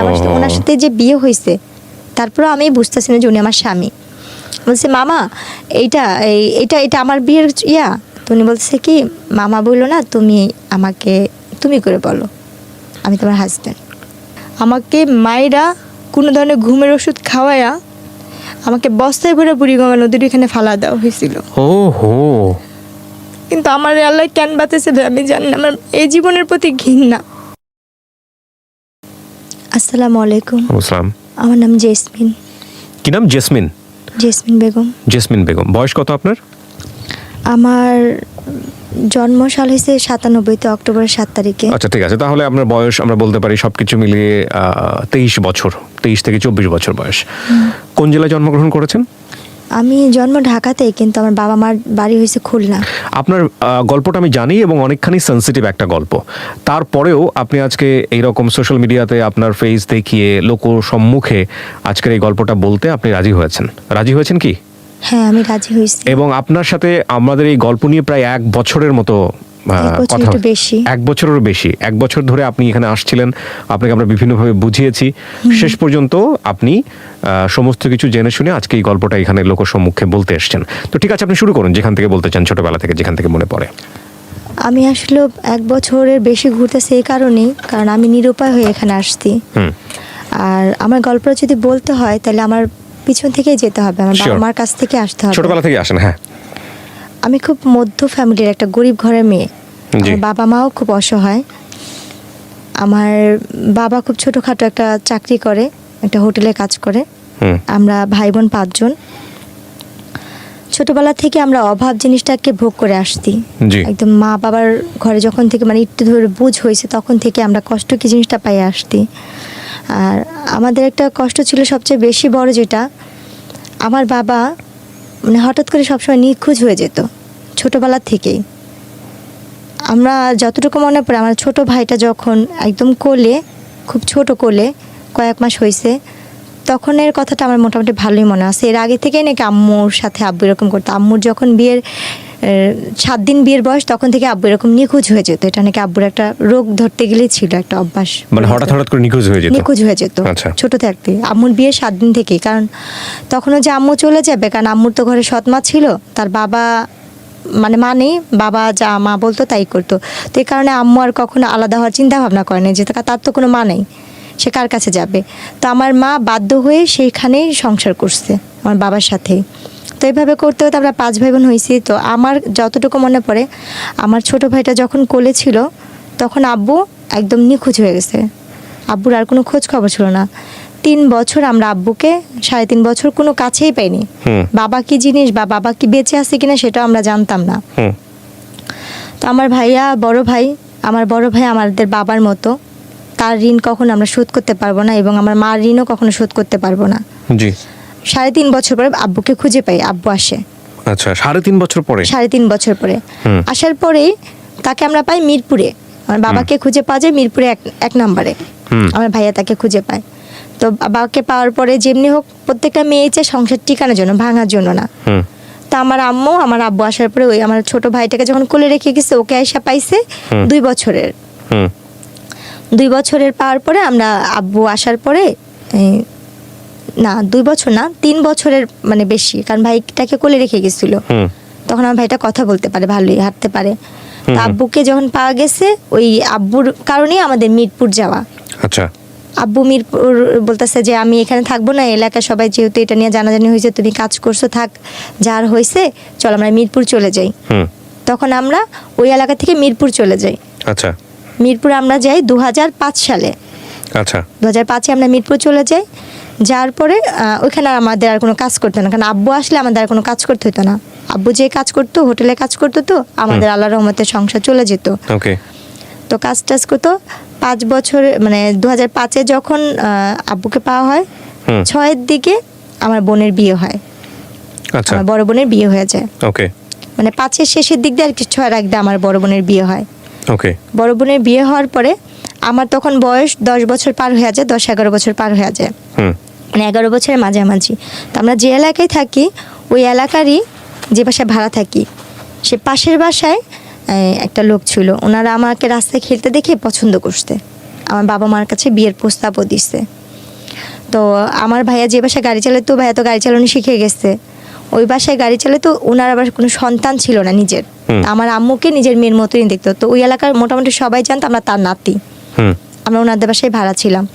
আমার সাথে ওনার সাথে যে বিয়ে হয়েছে, তারপরে আমি বুঝতেছি না যে উনি আমার স্বামী। বলছে মামা এইটা এইটা এটা আমার বিয়ের তো উনি বলছে কি মামা বললো না, তুমি আমাকে তুমি করে বলো, আমি তোমার হাজব্যান্ড। আমাকে মায়েরা কোনো ধরনের ঘুমের ওষুধ খাওয়ায়া আমাকে বস্তায় ভরে বুড়িগঙ্গা নদীর এখানে ফালা দেওয়া হয়েছিল। কিন্তু আমার আল্লাহ কেন বাঁচাইছে আমি জানি না, আমার এই জীবনের প্রতি ঘৃণা। আসসালামু আলাইকুম। আমার নাম জেসমিন। কি নাম? Jasmine. Jasmine Begum. Jasmine Begum. বয়স কত আপনার? আমার জন্ম সাল হয়েছে 97 অক্টোবরের 7 তারিখে। আচ্ছা ঠিক আছে, তাহলে আপনার বয়স আমরা বলতে পারি সবকিছু মিলিয়ে 23 বছর, 23 থেকে 24 বছর বয়স। কোন জেলায় জন্মগ্রহণ করেছেন? আমি জন্ম ঢাকাতে, কিন্তু আমার বাবা মার বাড়ি হয়েছে খুলনা। আপনার গল্পটা আমি জানি এবং অনেকখানি সেন্সিটিভ একটা গল্প, তারপরেও আপনি আজকে এইরকম সোশ্যাল মিডিয়াতে আপনার ফেস দেখিয়ে লোক সম্মুখে আজকের এই গল্পটা বলতে আপনি রাজি হয়েছেন। রাজি হয়েছেন কি? হ্যাঁ, আমি রাজি হয়েছি। এবং আপনার সাথে আমাদের এই গল্প নিয়ে প্রায় 1 বছরের মতো কথা, 1 বছরেরও বেশি। 1 বছর ধরে আপনি এখানে আসছিলেন, আপনাকে আমরা বিভিন্নভাবে বুঝিয়েছি, শেষ পর্যন্ত আপনি সমস্ত কিছু জেনে শুনে আজকে এই গল্পটা এখানে লোক সম্মুখে বলতে এসেছেন। তো ঠিক আছে, আপনি শুরু করুন যেখান থেকে বলতে চান, ছোটবেলা থেকে যেখান থেকে মনে পড়ে। আমি আসলে 1 বছরের বেশি ঘুরতেছি এই কারণেই, কারণ আমি নিরুপায় হয়ে এখানে আসছি। আর আমার গল্পটা যদি বলতে হয় তাহলে আমার পিছন থেকেই যেতে হবে, আমার বাবা মার কাছ থেকে আসতে হবে। ছোটবেলা থেকে আসেন? হ্যাঁ। আমি খুব মধ্য ফ্যামিলির একটা গরিব ঘরের মেয়ে। আমার বাবা মাও খুব অসহায়। আমার বাবা খুব ছোটখাটো একটা চাকরি করে, একটা হোটেলে কাজ করে। আমরা ভাই বোন 5 জন। ছোটবেলা থেকে আমরা অভাব জিনিসটাকে ভোগ করে আসছি। একদম মা বাবার ঘরে যখন থেকে মানে একটু ধরে বুঝ হয়েছে তখন থেকে আমরা কষ্ট কি জিনিসটা পাই আসছি। আর আমাদের একটা কষ্ট ছিল সবচেয়ে বেশি বড়, যেটা আমার বাবা মানে হঠাৎ করে সবসময় নিখোঁজ হয়ে যেত ছোটবেলা থেকেই। আমরা যতটুকু মনে পড়ে, আমার ছোট ভাইটা যখন একদম কোলে, খুব ছোট কোলে কয়েক মাস হয়েছে, তখনের কথাটা আমার মোটামুটি ভালোই মনে আছে। এর আগে থেকেই নাকি আম্মুর সাথে আব্বু এরকম করতো। আম্মুর যখন বিয়ের 7 দিন বিয়ের বয়স, তখন থেকে আব্বু এরকম নিখোঁজ হয়ে যেত। এটা নাকি আব্বুর একটা রোগ ধরতে গেলেই ছিল, একটা অভ্যাস। মানে হঠাৎ করে নিখোঁজ হয়ে যেত। ছোট থাকতে আম্মুর বিয়ে 7 দিন থেকে। কারণ তখনও যে আম্মু চলে যাবে, কারণ আম্মুর তো ঘরে সৎ মা ছিল, তার বাবা মানে নেই, বাবা যা মা বলতো তাই করতো। তো এই কারণে আম্মু আর কখনো আলাদা হওয়ার চিন্তা ভাবনা করে না, যে তার তো কোনো মা নেই, সে কার কাছে যাবে। তো আমার মা বাধ্য হয়ে সেইখানেই সংসার করছে আমার বাবার সাথেই। তো এইভাবে করতে হতে আমরা 5 ভাই বোন হয়েছি। তো আমার যতটুকু মনে পড়ে, আমার ছোট ভাইটা যখন কোলে ছিল তখন আব্বু একদম নিখোঁজ হয়ে গেছে। আব্বুর আর কোনো খোঁজ খবর ছিল না। 3 বছর আমরা আব্বুকে, 3.5 বছর কোনো কাছেই পাইনি। বাবা কি জিনিস বা বাবা কি বেঁচে আছে কিনা সেটাও আমরা জানতাম না। তো আমার ভাইয়া আমার বড় ভাই আমাদের বাবার মতো, তার ঋণ কখনো আমরা শোধ করতে পারবো না, এবং আমার মার ঋণও কখনো শোধ করতে পারবো না। 3.5 বছর পরে আব্বুকে খুঁজে পাই, আব্বু আসে। আচ্ছা, 3.5 বছর পরে? 3.5 বছর পরে আসার পরেই তাকে আমরা পাই মিরপুরে। আমার বাবাকে খুঁজে পাওয়া যায় মিরপুরে 1 নম্বরে। আমার ভাইয়া তাকে খুঁজে পায়। তো বাবাকে পাওয়ার পরে যেমনি হোক প্রত্যেকটা মেয়ে চায় সংসার টিকানোর জন্য, ভাঙার জন্য না। তো আমার আব্বু আসার পরে ওই আমার ছোট ভাইটাকে যখন কোলে রেখে গেছে, ওকে আয়সা পাইছে 2 বছরের। 2 বছরের পাওয়ার পরে আমরা আব্বু আসার পরে, না 2 বছর না 3 বছরের মানে বেশি, কারণ ভাইটাকে কোলে রেখে গেছিল। তখন আমার ভাইটা কথা বলতে পারে, ভালোই হাঁটতে পারে। তো আব্বুকে যখন পাওয়া গেছে, ওই আব্বুর কারণেই আমাদের মিরপুর যাওয়া। আচ্ছা। আব্বু মিরপুর বলতেছে যে আমি এখানে থাকবো না, এলাকায় সবাই যেহেতু এটা নিয়ে জানাজানি হয়েছে, তুমি কাজ করছো, থাক, যার হয়েছে চল আমরা মিরপুর চলে যাই। তখন আমরা ওই এলাকা থেকে মিরপুর চলে যাই। আচ্ছা। মিরপুর আমরা যাই 2005 সালে। আচ্ছা। 2005-এ আমরা মিরপুর চলে যাই। যার পরে ওইখানে আমাদের আর কোনো কাজ করতো না, কারণ আব্বু আসলে আমাদের আর কোনো কাজ করতে হতো না। আব্বু যে কাজ করতো, হোটেলে কাজ করতো, তো আমাদের আল্লাহর রহমতে সংসার চলে যেত। তো কাজ টাজ করতো 5 বছর, মানে 2005-এ যখন আব্বুকে পাওয়া হয়, 6-এর দিকে আমার বোনের বিয়ে হয়। আমার বড় বোনের বিয়ে হয়ে যায়। মানে 5-এর শেষের দিক দিয়ে আর কি, 6-এর আগে আমার বড় বোনের বিয়ে হয়। বড় বোনের বিয়ে হওয়ার পরে আমার তখন বয়স 10 বছর পার হয়ে যায়, 10-11 বছর পার হয়ে যায়, মানে 11 বছরের মাঝামাঝি। তো আমরা যে এলাকায় থাকি, ওই এলাকারই যে বাসায় ভাড়া থাকি, সে পাশের বাসায় একটা লোক ছিল। ওনারা আমাকে রাস্তায় খেলতে দেখে পছন্দ করতে। আমার বাবা মার কাছে বিয়ের প্রস্তাবও দিছে। তো আমার ভাইয়া যে বাসায় গাড়ি চালাতো, ভাইয়া তো গাড়ি চালানো শিখে গেছে, ওই বাসায় গাড়ি চালাতো। ওনার আবার কোনো সন্তান ছিল না নিজের, আমার আম্মুকে নিজের মেয়ের মতোই দেখতো। তো ওই এলাকার মোটামুটি সবাই জানতো আমরা তার নাতি। আমরা ওনাদের বাসায় ভাড়া ছিলাম।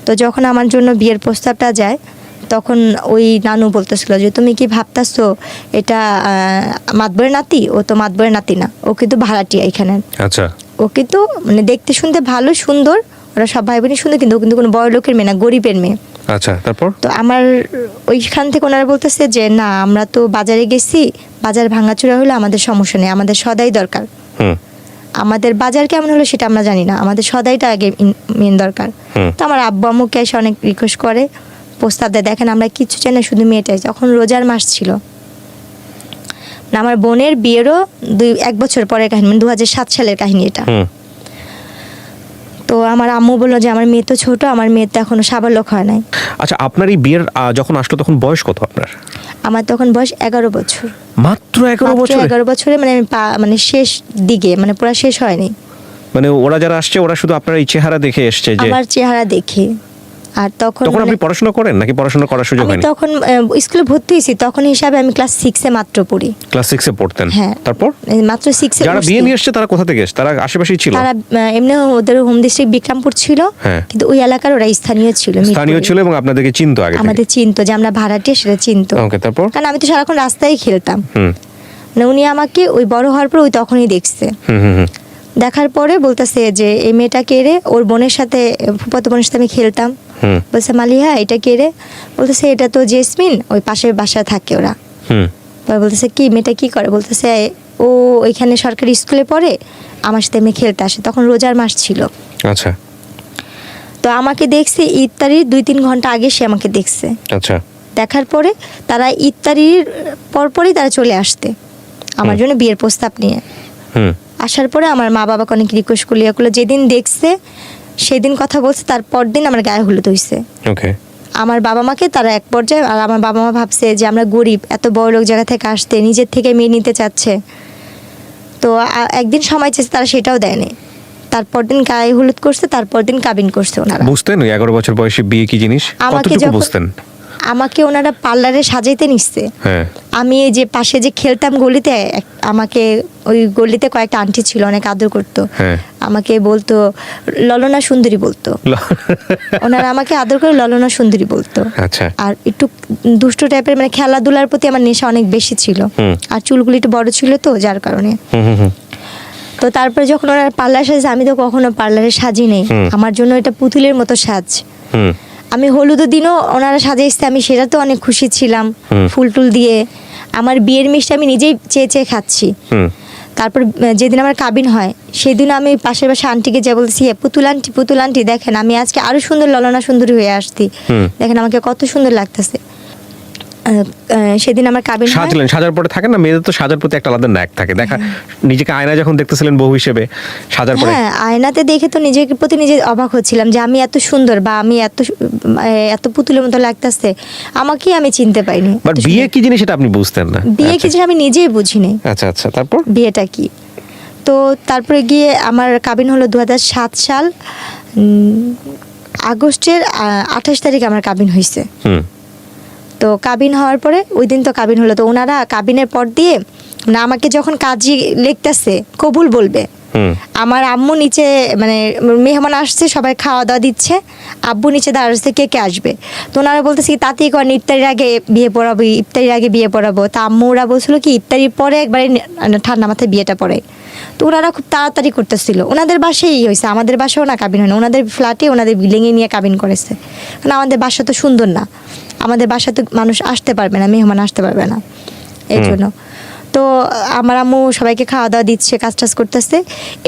তো যখন আমার জন্য বিয়ের প্রস্তাবটা যায়, তখন ওই নানু বলতেছিল যে তুমি কি ভাবতেছো এটা মাতবরের নাতি? ও তো মাতবরের নাতি না, ও কিন্তু ভাড়াটিয়া এখানে। আচ্ছা। ও কিন্তু মানে দেখতে শুনতে ভালো, সুন্দর, ওরা সব ভাই বোনই সুন্দর, কিন্তু ও কিন্তু কোনো বড় লোকের মেয়ে না, গরিবের মেয়ে। আচ্ছা, তারপর? তো আমার ওইখান থেকে ওনারা বলতেছে যে না, আমরা তো বাজারে গেছি, বাজার ভাঙাচোরা হলে আমাদের সমস্যা নেই, আমাদের সদাই দরকার। আমাদের বাজার কেমন হলো সেটা আমরা জানি না, আমাদের সদাইটা আগে মেন দরকার। তো আমার আব্বু আম্মুকে এসে অনেক রিকোয়েস্ট করে, প্রস্তাব দেয়। দেখেন আমরা কিচ্ছু চাই না, শুধু মেয়েটাই। যখন রোজার মাস ছিল, আমার বোনের বিয়েরও 1 বছর পরের কাহিনী, 2007 সালের কাহিনী এটা। তো আমার আম্মু বললো যে আমার মেয়ে তো ছোট, আমার মেয়ে তো এখনো সাবালক হয় নাই। আচ্ছা, আপনার এই বিয়ের যখন আসলো তখন বয়স কত আপনার? আমার তখন বয়স 11 বছর। মাত্র 11 বছর? 11 বছরে, মানে আমি মানে শেষ দিকে, মানে পুরো শেষ হয়নি। মানে ওরা যারা আসছে ওরা শুধু আপনার এই চেহারা দেখে এসছে? যে আমার চেহারা দেখে। আর তখন আপনি পড়াশোনা করেন নাকি পড়াশোনা করার সুযোগ হয়নি? আমি তখন স্কুলে ভর্তি হয়েছি, তখন হিসাবে আমি ক্লাস 6 এ মাত্র পড়ি। ক্লাস 6 এ পড়তেন? হ্যাঁ। তারপর মাত্র 6 এ। যারা বিয়ে নিয়ে আসছে তারা কোথা থেকে এসেছে? তারা আশেপাশেই ছিল? তারা এমনি ওদের হোম ডিস্ট্রিক্ট বিক্রমপুর ছিল, কিন্তু ওই এলাকার ওরা স্থানীয় ছিল। স্থানীয় ছিল এবং আপনাদেরকে চিনতো আগে থেকে? আমাদের চিনতো, যে আমরা ভাড়াটিয়া সেটা চিনতো। ওকে, তারপর? কারণ আমি তো সারাক্ষণ রাস্তায় খেলতাম। মানে উনি আমাকে ওই বড় হওয়ার পর ওই তখনই দেখছে। দেখার পরে বলতেছে যে এই মেয়েটা কে রে? ওর বোনের সাথে, ফুফাতো বোনের সাথে আমি খেলতাম। বলছে মালিহা এটা কে রে? বলতেছে এটা তো জেসমিন, ওই পাশের বাসায় থাকে ওরা। বলতেছে কি মেয়েটা কি করে? বলতেছে ও ওইখানে সরকারি স্কুলে পড়ে, আমার সাথে এমনি খেলতে আসে। তখন রোজার মাস ছিল। আচ্ছা। তো আমাকে দেখছে ইফতারির 2-3 ঘন্টা আগে, সে আমাকে দেখছে। আচ্ছা। দেখার পরে তারা ইফতারির পরপরই তারা চলে আসতে আমার জন্য বিয়ের প্রস্তাব নিয়ে। আসার পরে আমার মা বাবাকে অনেক রিকোয়েস্ট করলো, যেদিন দেখছে সেদিন কথা বলছে, তারপর দিন আমার গায়ে হলুদ হয়েছে। ওকে। আমার বাবা মাকে তারা এক পর্যায়ে, আর আমার বাবা মা ভাবছে যে আমরা গরিব, এত বড় লোক জায়গা থেকে আসতে নিজের থেকে মেয়ে নিতে চাচ্ছে। তো একদিন সময় চেয়েছে, তারা সেটাও দেয়নি। তারপর দিন গায়ে হলুদ করছে, তারপর দিন কাবিন করছে ওনারা। বুঝতেন 11 বছর বয়সে বিয়ে কি জিনিস? কতটুকু বুঝতেন? আমাকে ওনারা পার্লারে সাজাইতে নিচ্ছে। আমি এই যে পাশে যে খেলতাম গলিতে, আমাকে ওই গলিতে কয়েকটা আন্টি ছিল, অনেক আদর করতো। আমাকে বলতো ললনা সুন্দরী বলতো। ওনারা আমাকে আদর করে ললনা সুন্দরী বলতো। আচ্ছা। আর একটু দুষ্ট টাইপের, মানে খেলাধুলার প্রতি আমার নেশা অনেক বেশি ছিল। আর চুলগুলি একটু বড় ছিল তো, যার কারণে। তো তারপরে যখন ওনারা পার্লার সাজে, আমি তো কখনো পার্লারে সাজি নেই, আমার জন্য এটা পুতুলের মতো সাজ। আমি হলুদের দিনও ওনারা সাজাইছে, আমি সেটা তো অনেক খুশি ছিলাম, ফুল টুল দিয়ে। আমার বিয়ের মিষ্টি আমি নিজেই চেয়ে চেয়ে খাচ্ছি। তারপর যেদিন আমার কাবিন হয়, সেদিন আমি পাশের বাসা আন্টিকে যা বলছি, পুতুল আন্টি দেখেন আমি আজকে আরো সুন্দর ললনা সুন্দরী হয়ে আসছি, দেখেন আমাকে কত সুন্দর লাগতেছে। সেদিন আমার কাবিন সাজলেন। সাজার পরে থাকে না মেয়েদের, তো সাজার প্রতি একটা আলাদা ন্যাক থাকে। দেখা নিজেকে আয়না যখন দেখতেছিলেন বউ হিসেবে, সাজার পরে? হ্যাঁ, আয়নাতে দেখে তো নিজের প্রতি নিজে অবাক হচ্ছিলাম যে আমি এত সুন্দর, বা আমি এত পুতুলের মতো লাগতেছে, আমাকে আমি চিনতে পাইনি। বাট বিয়ে কি জিনিস সেটা আপনি বুঝতেন না? বিয়ে কি জিনিস আমি নিজেই বুঝিনি। আচ্ছা আচ্ছা, তারপর বিয়েটা কি? তো তারপরে গিয়ে আমার কাবিন হলো 2007 সাল আগস্টের 28 তারিখ আমার কাবিন হয়েছে। তো কাবিন হওয়ার পরে ওই দিন তো কাবিন হলো, তো ওনারা কাবিনের পর দিয়ে না আমাকে যখন কাজী লিখতেছে কবুল বলবে, আমার আম্মু নিচে, মানে মেহমান আসছে, সবাই খাওয়া দাওয়া দিচ্ছে, আব্বু নিচে দাঁড়াচ্ছে কে কে আসবে। তো ওনারা বলতেছে কি তাতেই করেন, ইফতারির আগে বিয়ে পড়াবো, ইফতারির আগে বিয়ে পড়াবো। তা আম্মুরা বলছিল কি ইফতারির পরে একবারে ঠান্ডা মাথায় বিয়েটা পড়ে। তো ওনারা খুব তাড়াতাড়ি করতেছিল। ওনাদের বাসায় হয়েছে, আমাদের বাসাও না কাবিন হয় না, ওনাদের ফ্ল্যাটে ওনাদের বিল্ডিংয়ে নিয়ে কাবিন করেছে। কারণ আমাদের বাসা তো সুন্দর না, আমাদের বাসা তো মানুষ আসতে পারবে না, মেহমান আসতে পারবে না, এই জন্য। তো আমার আম্মু সবাইকে খাওয়া দাওয়া দিচ্ছে, কাজ টাজ করতেছে।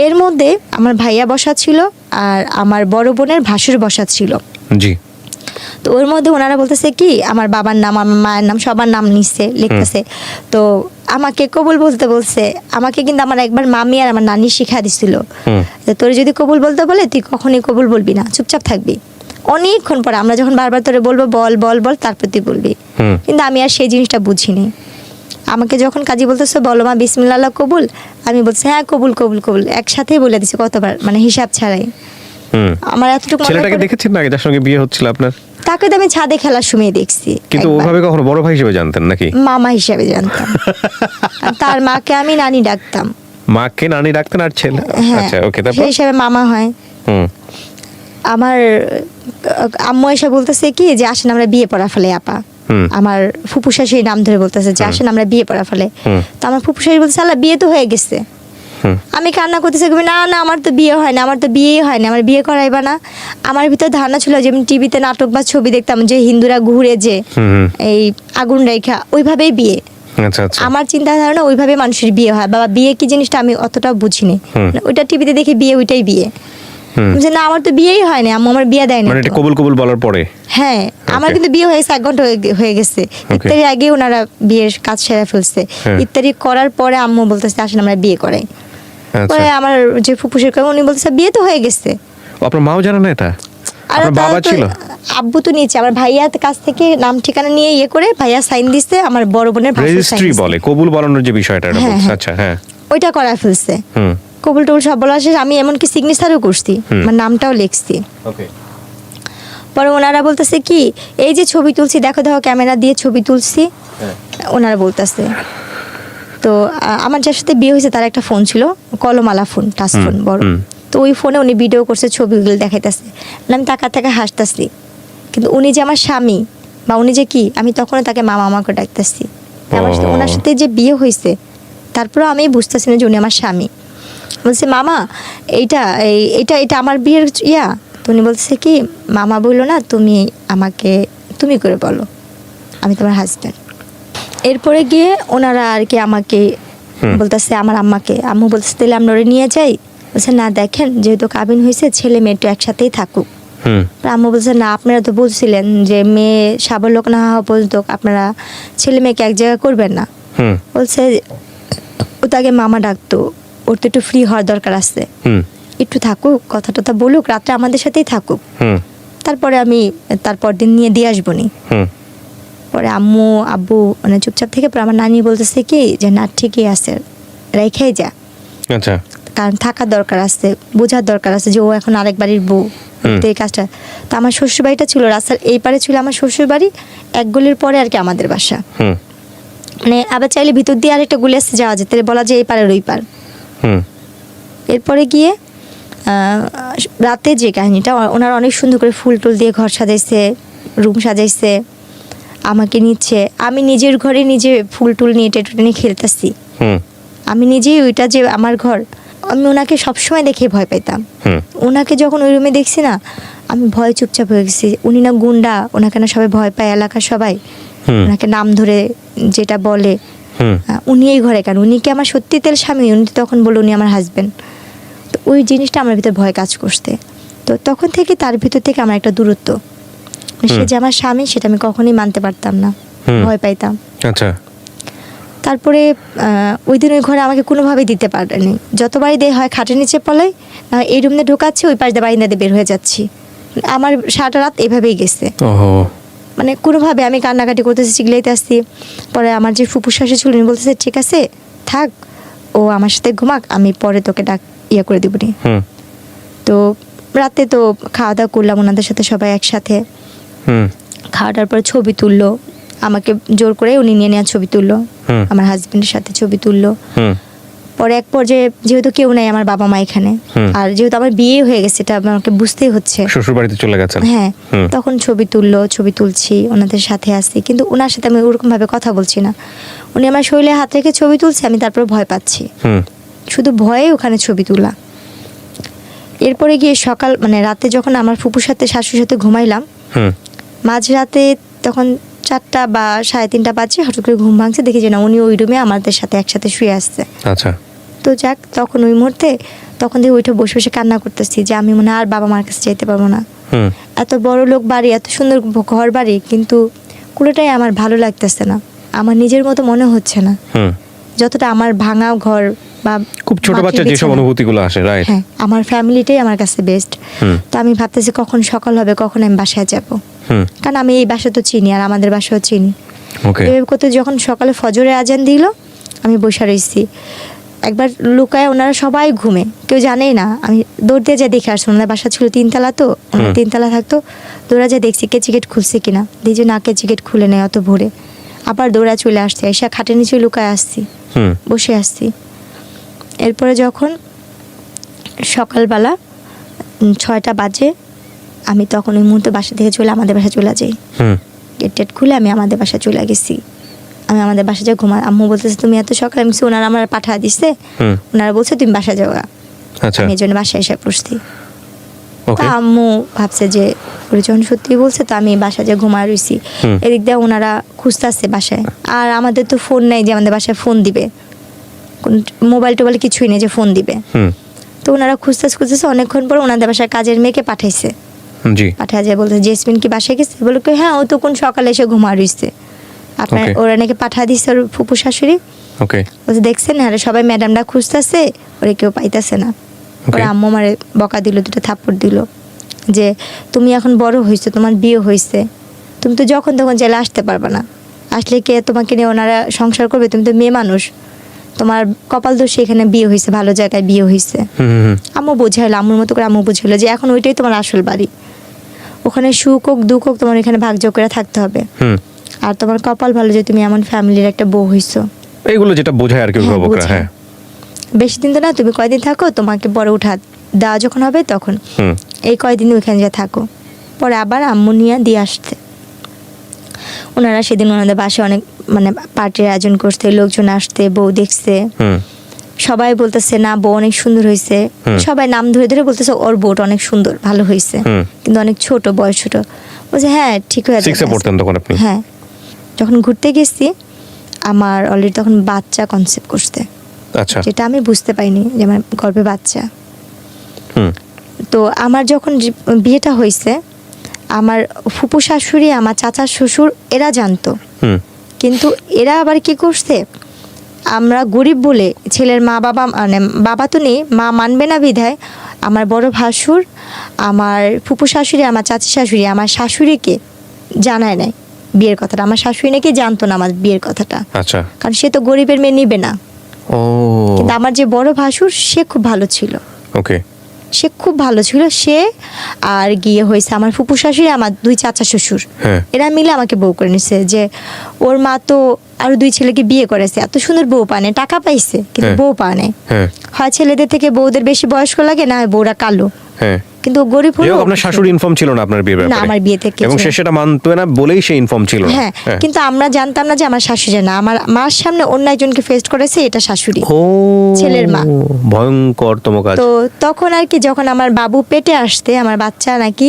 এর মধ্যে আমার ভাইয়া বসা ছিল, আর আমার বড় বোনের ভাসুর বসা ছিল। জি। তো ওর মধ্যে ওনারা বলতেছে কি আমার বাবার নাম, আমার মায়ের নাম, সবার নাম নিচ্ছে, লিখতেছে। তো আমাকে কবুল বলতে বলছে। আমাকে কিন্তু আমার একবার মামি আর আমার নানি শিখা দিছিল, তোর যদি কবুল বলতে বলে তুই কখনই কবুল বলবি না, চুপচাপ থাকবি। অনেকক্ষণ পরে আমরা যখন বারবার তোরে বলবো বল বল বল, তারপর তুই বলবি। কিন্তু আমি আর সেই জিনিসটা বুঝিনি। আমাকে যখন কাজী বলতেছে বলো মা বিসমিল্লাহ কবুল, আমি বলছি হ্যাঁ কবুল কবুল কবুল, একসাথেই বলে দিছি কতবার, মানে হিসাব ছাড়াই। আমার এতটুকু মনে ছেলেটাকে পড়ে- দেখেছেন না আগে যার সঙ্গে বিয়ে হচ্ছিল আপনার? তাকে তো আমি ছাদে খেলার সময় দেখছি, কিন্তু একবার। ওভাবে কখনো বড় ভাই হিসেবে জানতেন নাকি? মামা হিসেবে জানতাম। আর তার মাকে আমি নানি ডাকতাম। মাকে নানি ডাকতেন আর ছেলে? হ্যাঁ, আচ্ছা, ওকে। তারপর? সেই হিসাবে মামা হয়। হুম। আমার আম্মু এসে বলতেছে কি যে আসেন আমরা বিয়ে পড়া ফেলে আপা। আমার ফুপু শাশুড়ি নাম ধরে বলতেছে যে আসেন আমরা বিয়ে পড়া ফেলে। তো আমার ফুপু শাশুড়ি বলতেছে আল্লাহ বিয়ে তো হয়ে গেছে। আমি কান্না করতেছি, না না আমার তো বিয়ে হয় না, আমার তো বিয়েই হয় না, আমার বিয়ে করাইবা না। আমার ভিতর ধারণা ছিল যেমন টিভিতে নাটক বা ছবি দেখতাম যে হিন্দুরা ঘুরে যে এই আগুন রেখা ওইভাবেই বিয়ে। আচ্ছা আচ্ছা। আমার চিন্তা ধারণা ওইভাবে মানুষের বিয়ে হয়। বাবা বিয়ে কি জিনিসটা আমি অতটা বুঝিনি, ওইটা টিভিতে দেখে বিয়ে ওইটাই বিয়ে। যে না আমার তো বিয়েই হয় না, আম্মু আমার বিয়ে দেয়নি। মানে এটা কবুল কবুল বলার পরে? হ্যাঁ, আমার কিন্তু বিয়ে হয়েছে 1 ঘন্টা হয়ে গেছে। ইফতারি আগে ওনারা বিয়ের কাজ সেরে ফেলছে। ইফতারি করার পরে আম্মু বলতেছে আসেন আমরা বিয়ে করাই। পরে আমার যে ফুফুসের কাছে উনি বলতেছে বিয়ে তো হয়ে গেছে। আপনার মাও জানে না এটা? আর আপনার বাবা ছিল? আব্বু তো নিচে, আমার ভাইয়ার কাছ থেকে নাম ঠিকানা নিয়ে ইয়ে করে ভাইয়া সাইন দিছে, আমার বড় বোনের ভাসুর সাইন রেজিস্ট্রি দিছে। বলে কবুল বলানোর যে বিষয়টা এটা বলছে। আচ্ছা, হ্যাঁ, ওইটা করা ফেলছে। কবুল টবুল সব বলা শেষ, আমি এমনকি সিগনেচারও করছি, আমার নামটাও লিখছি। ওকে। পরে ওনারা বলতেছে কি এই যে ছবি তুলছি দেখো দেখো ক্যামেরা দিয়ে ছবি তুলছি, ওনারা বলতেছে। তো আমার যার সাথে বিয়ে হয়েছে তার একটা ফোন ছিল, কলমালা ফোন, টাচ ফোন বড়। তো ওই ফোনে উনি ভিডিও করছে, ছবিগুলো দেখাইতেছে। আমি টাকা টাকা হাসতেছি, কিন্তু উনি যে আমার স্বামী বা উনি যে কি, আমি তখনও তাকে মামা আমাকে ডাকতেছি। ওনার সাথে যে বিয়ে হয়েছে তারপরেও আমি বুঝতেছি না যে উনি আমার স্বামী। বলছে মামা এইটা এইটা এটা আমার বিয়ের ইয়া। তো উনি বলছে কি মামা বললো না, তুমি আমাকে তুমি করে বলো, আমি তোমার হাজব্যান্ড। এরপরে গিয়ে ওনারা আর কি আমাকে বলতেছে, আমার আম্মাকে, আম্মু বলতেছে তাহলে আমরা ওরে নিয়ে যাই। বলছে না দেখেন যেহেতু কাবিন হয়েছে ছেলে মেয়ে একটু একসাথেই থাকুক। আম্মু বলছে না আপনারা তো বলছিলেন যে মেয়ে সাবলোক না হওয়া পর্যন্ত আপনারা ছেলে মেয়েকে এক জায়গায় করবেন না। বলছে ও তাকে মামা ডাকতো, ওর তো একটু ফ্রি হওয়ার দরকার আছে, একটু থাকুক, কথা টথা বলুক, রাত্রে আমাদের সাথেই থাকুক, তারপরে আমি তারপর দিন নিয়ে দিয়ে আসবো নি। পরে আম্মু আব্বু মানে চুপচাপ থেকে পরে আমার নানি বলতেছে কি যে না ঠিকই আছে, রেখেই যা। আচ্ছা। কারণ থাকার দরকার আছে, বোঝার দরকার আছে যে ও এখন আরেক বাড়ির বউ, তো এই কাজটা। তো আমার শ্বশুর বাড়িটা ছিল রাস্তার এই পারে ছিল আমার শ্বশুর বাড়ি, এক গলির পরে আর কি আমাদের বাসা। মানে আবার চাইলে ভিতর দিয়ে আরেকটা গলি আসতে যাওয়া যেত, বলা যায় এই পারের ওই পার। এরপরে গিয়ে রাতে যে কাহিনীটা, ওনারা অনেক সুন্দর করে ফুল টুল দিয়ে ঘর সাজাইছে, রুম সাজাইছে, আমাকে নিচ্ছে, আমি নিজের ঘরে নিজে ফুল টুল নিয়ে টেটুটে নিয়ে খেলতেছি। আমি নিজেই ওইটা যে আমার ঘর, আমি ওনাকে সবসময় দেখে ভয় পাইতাম। ওনাকে যখন ওই রুমে দেখছি না, আমি ভয় চুপচাপ হয়ে গেছি। উনি না গুন্ডা, ওনাকে না সবাই ভয় পায়, এলাকার সবাই ওনাকে নাম ধরে যেটা বলে। উনি এই ঘরে কেন, উনি কি আমার সত্যি তেল স্বামী? উনি তখন বলে উনি আমার হাজবেন্ড। তো ওই জিনিসটা আমার ভিতরে ভয় কাজ করছে। তো তখন থেকে তার ভিতর থেকে আমার একটা দূরত্ব, সে যে আমার স্বামী সেটা আমি কখনোই মানতে পারতাম না, ভয় পাইতাম। আচ্ছা। তারপরে ওই দিন ওই ঘরে আমাকে কোনোভাবেই দিতে পারেনি। যতবারই দেয় হয় খাটের নিচে পলাই, এই রুমে ঢোকাচ্ছি, ওই পাশ দিয়ে বারিন্দা দিয়ে বের হয়ে যাচ্ছি। আমার সারাটা রাত এভাবেই গেছে। মানে কোনোভাবে আমি কান্নাকাটি করতেছি, চিগলাইতে আসছি। পরে আমার যে ফুপু শাশুড়ি ছিল উনি বলতেছে ঠিক আছে থাক, ও আমার সাথে ঘুমাক, আমি পরে তোকে ইয়ে করে দিবনি। তো রাতে তো খাওয়া দাওয়া করলাম ওনাদের সাথে সবাই একসাথে। খাওয়াটার পরে ছবি তুললো, আমাকে জোর করে উনি নিয়ে নেওয়া ছবি তুললো, আমার হাজবেন্ডের সাথে ছবি তুললো। পরে এক পর্যায়ে যেহেতু কেউ নাই আমার বাবা মা এখানে, আর যেহেতু আমার বিয়ে হয়ে গেছে এটা আমাকে বুঝতেই হচ্ছে, শ্বশুর বাড়িতে চলে গেছেন। হ্যাঁ, তখন ছবি তুলছি, ওনাদের সাথে আছি, কিন্তু ওনার সাথে আমি ওরকম ভাবে কথা বলছি না। উনি আমার শরীরে হাত রেখে ছবি তুলছে, আমি তারপর ভয় পাচ্ছি, শুধু ভয়ে ওখানে ছবি তোলা। এরপরে গিয়ে সকাল মানে রাতে যখন আমার ফুপুর সাথে শাশুর সাথে ঘুমাইলাম, মাঝরাতে তখন 4টা বা 3:30 বাজে, হঠাৎ করে ঘুম ভাঙছে, দেখি যে না উনি ওই রুমে আমাদের সাথে একসাথে শুয়ে আসছে। আচ্ছা। তো যাক, তখন ওই মুহূর্তে তখন দিয়ে ওইটা বসে বসে কান্না করতেছি যে আমি মনে আর বাবা মার কাছে যেতে পারবো না। এত বড় লোক বাড়ি, এত সুন্দর ঘর বাড়ি, কিন্তু কোনোটাই আমার ভালো লাগতেছে না, আমার নিজের মতো মনে হচ্ছে না। যতটা আমার ভাঙা ঘর বা খুব ছোট বাচ্চা যেসব অনুভূতিগুলো আসে, রাইট, হ্যাঁ, আমার ফ্যামিলিটাই আমার কাছে বেস্ট। তো আমি ভাবতেছি কখন সকাল হবে, কখন আমি বাসায় যাব, কারণ আমি এই বাসা তো চিনি আর আমাদের বাসাও চিনি। এভাবে করতে যখন সকালে ফজরের আজান দিল, আমি বসে রয়েছি। একবার লুকায়, ওনারা সবাই ঘুমে, কেউ জানেই না। আমি দৌড় দিয়ে যা দেখে আসছি, ওনার বাসা ছিল 3 তলা, তো ওনার 3 তলা থাকতো। দৌড়া যা দেখছি কেচি গেট খুলছে কিনা, দেখছি না কেচি গেট খুলে নেয় অত ভোরে। আবার দৌড়া চলে আসছে, এসে খাটের নিচে লুকায় আসছি, বসে আসছি। এরপরে যখন সকালবেলা 6টা বাজে, আমি তখন ওই মুহূর্তে বাসা থেকে চলে আমাদের বাসা চলে যাই। গেট টেট খুলে আমি আমাদের বাসা চলে গেছি। আমি আমাদের বাসা যা ঘুমা, আম্মু বলতেছে তুমি এত সকালে, আমি ওনারা আমার পাঠা দিচ্ছে, ওনারা বলছে তুমি বাসা যাও। আমি এই জন্য বাসায় এসে পড়ছি। তা আম্মু ভাবছে যে ওরা যখন সত্যি বলছে, তো আমি বাসা যা ঘুমায় রয়েছি। এদিক দিয়ে ওনারা খুঁজতেছে বাসায়, আর আমাদের তো ফোন নেই যে আমাদের বাসায় ফোন দিবে, কোন মোবাইল টোবাইল কিছুই নেই যে ফোন দিবে। তো ওনারা খুঁজতেছে অনেকক্ষণ পর ওনাদের বাসায় কাজের মেয়েকে পাঠাইছে। পাঠা যায় বলতে, জেসমিন কি বাসায় গেছে? বলে হ্যাঁ, ও তো কোন সকালে এসে ঘুমা রয়েছে, আপনার ওরা নাকি পাঠা দিচ্ছে ওর ফুপু শাশুড়ি। বলছে দেখছেন আরে সবাই ম্যাডামরা খুঁজতেছে, ওরা কেউ পাইতেছে না। ওরা আম্মু মারে বকা দিল, 2টা থাপ্পড় দিল যে তুমি এখন বড় হয়েছো, তোমার বিয়ে হয়েছে, তুমি তো যখন তখন জেলে আসতে পারবে না, আসলে কে তোমাকে নিয়ে ওনারা সংসার করবে? তুমি তো মেয়ে মানুষ, তোমার কপাল দোষে এখানে বিয়ে হয়েছে, ভালো জায়গায় বিয়ে হয়েছে। আম্মু বোঝাইলো, আম্মুর মতো করে আম্মু বুঝাইলো যে এখন ওইটাই তোমার আসল বাড়ি, ওখানে সুখ হোক দুঃখ হোক তোমার এখানে ভাগযোগ করে থাকতে হবে, আর তোমার কপাল ভালো যে তুমি এমন ফ্যামিলির একটা বউ হইছো। এইগুলো যেটা বোঝায় আর কি অভিভাবকরা। হ্যাঁ, বেশি দিন তো না, তুমি কয়দিন থাকো, তোমাকে পরে উঠা দেওয়া যখন হবে তখন এই কয়দিন ওইখানে যা থাকো, পরে আবার আম্মু নিয়ে দিয়ে আসতে। ওনারা সেদিন ওনাদের বাসায় অনেক মানে পার্টির আয়োজন করতে, লোকজন আসতে, বউ দেখছে, সবাই বলতেছে না বউ অনেক সুন্দর হয়েছে, সবাই নাম ধরে ধরে বলতেছে ওর বউটা অনেক সুন্দর, ভালো হয়েছে, কিন্তু অনেক ছোট, বয়স ছোট। বলছে হ্যাঁ ঠিক হয়ে যাবে। হ্যাঁ, যখন ঘুরতে গেছি আমার অলরেডি তখন বাচ্চা কনসেপ্ট করতে, যেটা আমি বুঝতে পারিনি যে আমার গর্ভে বাচ্চা। তো আমার যখন বিয়েটা হয়েছে, আমার ফুপু শাশুড়ি, আমার চাচা শ্বশুর এরা জানতো, কিন্তু এরা আবার কি করছে, আমরা গরিব বলে ছেলের মা বাবা মানে বাবা তো নেই, মা মানবে না বিধায় আমার বড় ভাসুর, আমার ফুপু শাশুড়ি, আমার চাচি শাশুড়ি আমার শাশুড়িকে জানায় নাই বিয়ের কথাটা। আমার শাশুড়ি নাকি জানতো না আমার বিয়ের কথাটা, কারণ সে তো গরিবের মেয়ে নিবে না। কিন্তু আমার যে বড় ভাসুর সে খুব ভালো ছিল, সে খুব ভালো ছিল, সে আর গিয়ে হয়েছে আমার ফুপু শাশুড়ি, আমার 2 চাচা শ্বশুর, এরা মিলে আমাকে বউ করে নিছে। যে ওর মা তো আরো 2 ছেলেকে বিয়ে করেছে, এত সুন্দর বউ পানে, টাকা পাইছে কিন্তু বউ পানে। হয় ছেলেদের থেকে বউদের বেশি বয়স্ক লাগে, না হয় বউরা কালো, কিন্তু গরিব হলো। আপনার শাশুড়ি ইনফর্ম ছিল না আপনার বিয়ের ব্যাপারে? না, আমার বিয়ে থেকে, এবং সে সেটা মানতো না বলেই সে ইনফর্ম ছিল না। হ্যাঁ, কিন্তু আমরা জানতাম না যে আমার শাশুড়ি না, আমার মার সামনে অন্য একজনকে ফেস করেছে, এটা শাশুড়ি, ছেলের মা। ভয়ঙ্করতম কাজ। তো তখন আর কি, যখন আমার বাবু পেটে আসতে, আমার বাচ্চা নাকি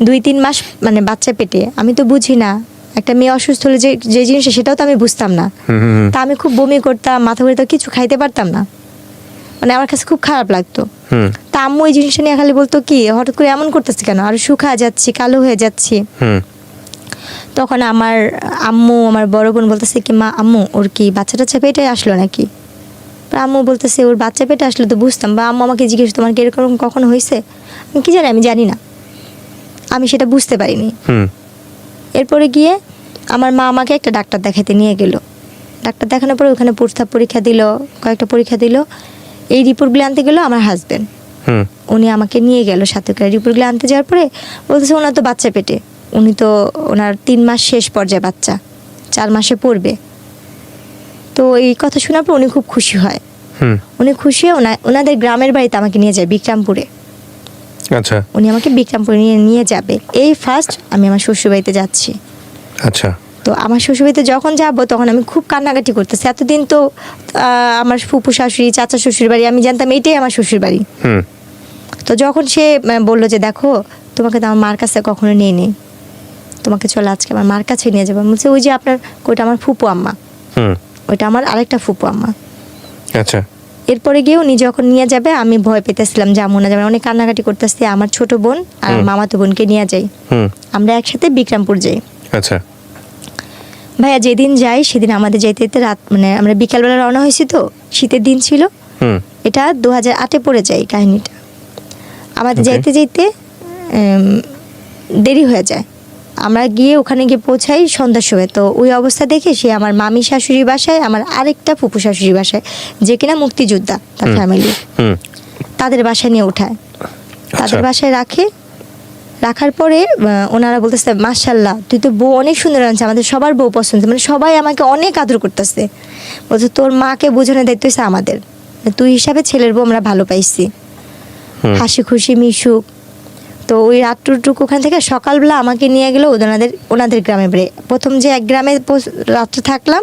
2-3 মাস মানে বাচ্চা পেটে, আমি তো বুঝি না একটা মেয়ে অসুস্থ হলে যে জিনিসটা, সেটাও তো আমি বুঝতাম না। তা আমি খুব বমি করতাম, মাথা ঘুরে, তো কিছু খাইতে পারতাম না, মানে আমার কাছে খুব খারাপ লাগতো। তা আম্মু এই জিনিসটা নিয়ে খালি বলতো কি হঠাৎ করে এমন করতেছে কেন, আর শুকা যাচ্ছি, কালো হয়ে যাচ্ছি। তখন আমার আম্মু, আমার বড় বোন বলতেছে কি মা, আম্মু ওর কি বাচ্চা টাচ্চা পেটে আসলো নাকি? আম্মু বলতেছে ওর বাচ্চা পেটে আসলে তো বুঝতাম, বা আম্মু আমাকে জিজ্ঞেস তোমার কি এরকম কখনো হয়েছে? আমি কি জানি, আমি জানি না, আমি সেটা বুঝতে পারিনি। এরপরে গিয়ে আমার মা আমাকে একটা ডাক্তার দেখাতে নিয়ে গেল। ডাক্তার দেখানোর পরে ওখানে প্রস্তাব পরীক্ষা দিল, কয়েকটা পরীক্ষা দিল। এই রিপোর্টগুলো আনতে গেল আমার হাজবেন্ড, উনি আমাকে নিয়ে গেল সাথে করে। রিপোর্টগুলো আনতে যাওয়ার পরে বলতেছে ওনার তো বাচ্চা পেটে, উনি তো ওনার 3 মাস শেষ পর্যায়ে, বাচ্চা 4 মাসে পড়বে। তো এই কথা শোনার পর উনি খুব খুশি হয়। উনি খুশি হয়ে ওনাদের গ্রামের বাড়িতে আমাকে নিয়ে যায়, বিক্রমপুরে। আচ্ছা, উনি আমাকে বিক্রমপুরে নিয়ে যাবে। এই ফার্স্ট আমি আমার শ্বশুর বাড়িতে যাচ্ছি। আচ্ছা, তো আমার শ্বশুরবাড়িতে যখন যাব তখন আমি খুব কান্নাকাটি করতেছি। এতদিন তো আমার ফুপু শাশুড়ি, চাচা শ্বশুর বাড়ি, আমি জানতাম এটাই আমার শ্বশুর বাড়ি। তো যখন সে বললো যে দেখো তোমাকে তো আমার মার কাছে কখনো নিয়ে নেই, তোমাকে চলো আজকে আমার মার কাছে নিয়ে যাবো। বলছে ওই যে আপনার ওইটা আমার ফুপু আম্মা, ওইটা আমার আরেকটা ফুপু আম্মা। আচ্ছা। এরপরে গিয়ে উনি যখন নিয়ে যাবে আমি ভয় পেতেছিলাম, যাবো না যাবে, অনেক কান্নাকাটি করতেছি। আমার ছোট বোন আর মামাতো বোনকে নিয়ে যাই, আমরা একসাথে বিক্রমপুর যাই। আচ্ছা ভাইয়া, যেদিন যাই সেদিন আমাদের যাইতে যেতে রাত, মানে আমরা বিকালবেলা রওনা হয়েছি, তো শীতের দিন ছিল, এটা 2008-এ পড়ে যায় কাহিনীটা। আমাদের যাইতে যাইতে দেরি হয়ে যায়। আমরা গিয়ে ওখানে গিয়ে পৌঁছাই সন্ধ্যার সময়। তো ওই অবস্থা দেখে সে আমার মামি শাশুড়ির বাসায়, আমার আরেকটা ফুপু শাশুড়ির বাসায়, যে কিনা মুক্তিযোদ্ধা তার ফ্যামিলি, তাদের বাসায় নিয়ে ওঠায়। তাদের বাসায় রাখার পরে ওনারা বলতেছে মাশাআল্লাহ তুই তো বউ অনেক সুন্দর আনছে, আমাদের সবার বউ পছন্দ, মানে সবাই আমাকে অনেক আদর করতেছে। বলছে তোর মাকে বোঝানোর দায়িত্ব হচ্ছে আমাদের, তুই হিসাবে ছেলের বউ আমরা ভালো পাইছি, হাসি খুশি মিশুক। তো ওই রাত্রটুকু ওখান থেকে সকালবেলা আমাকে নিয়ে গেলো ওনাদের গ্রামে বেড়ে। প্রথম যে এক গ্রামে রাত্রে থাকলাম,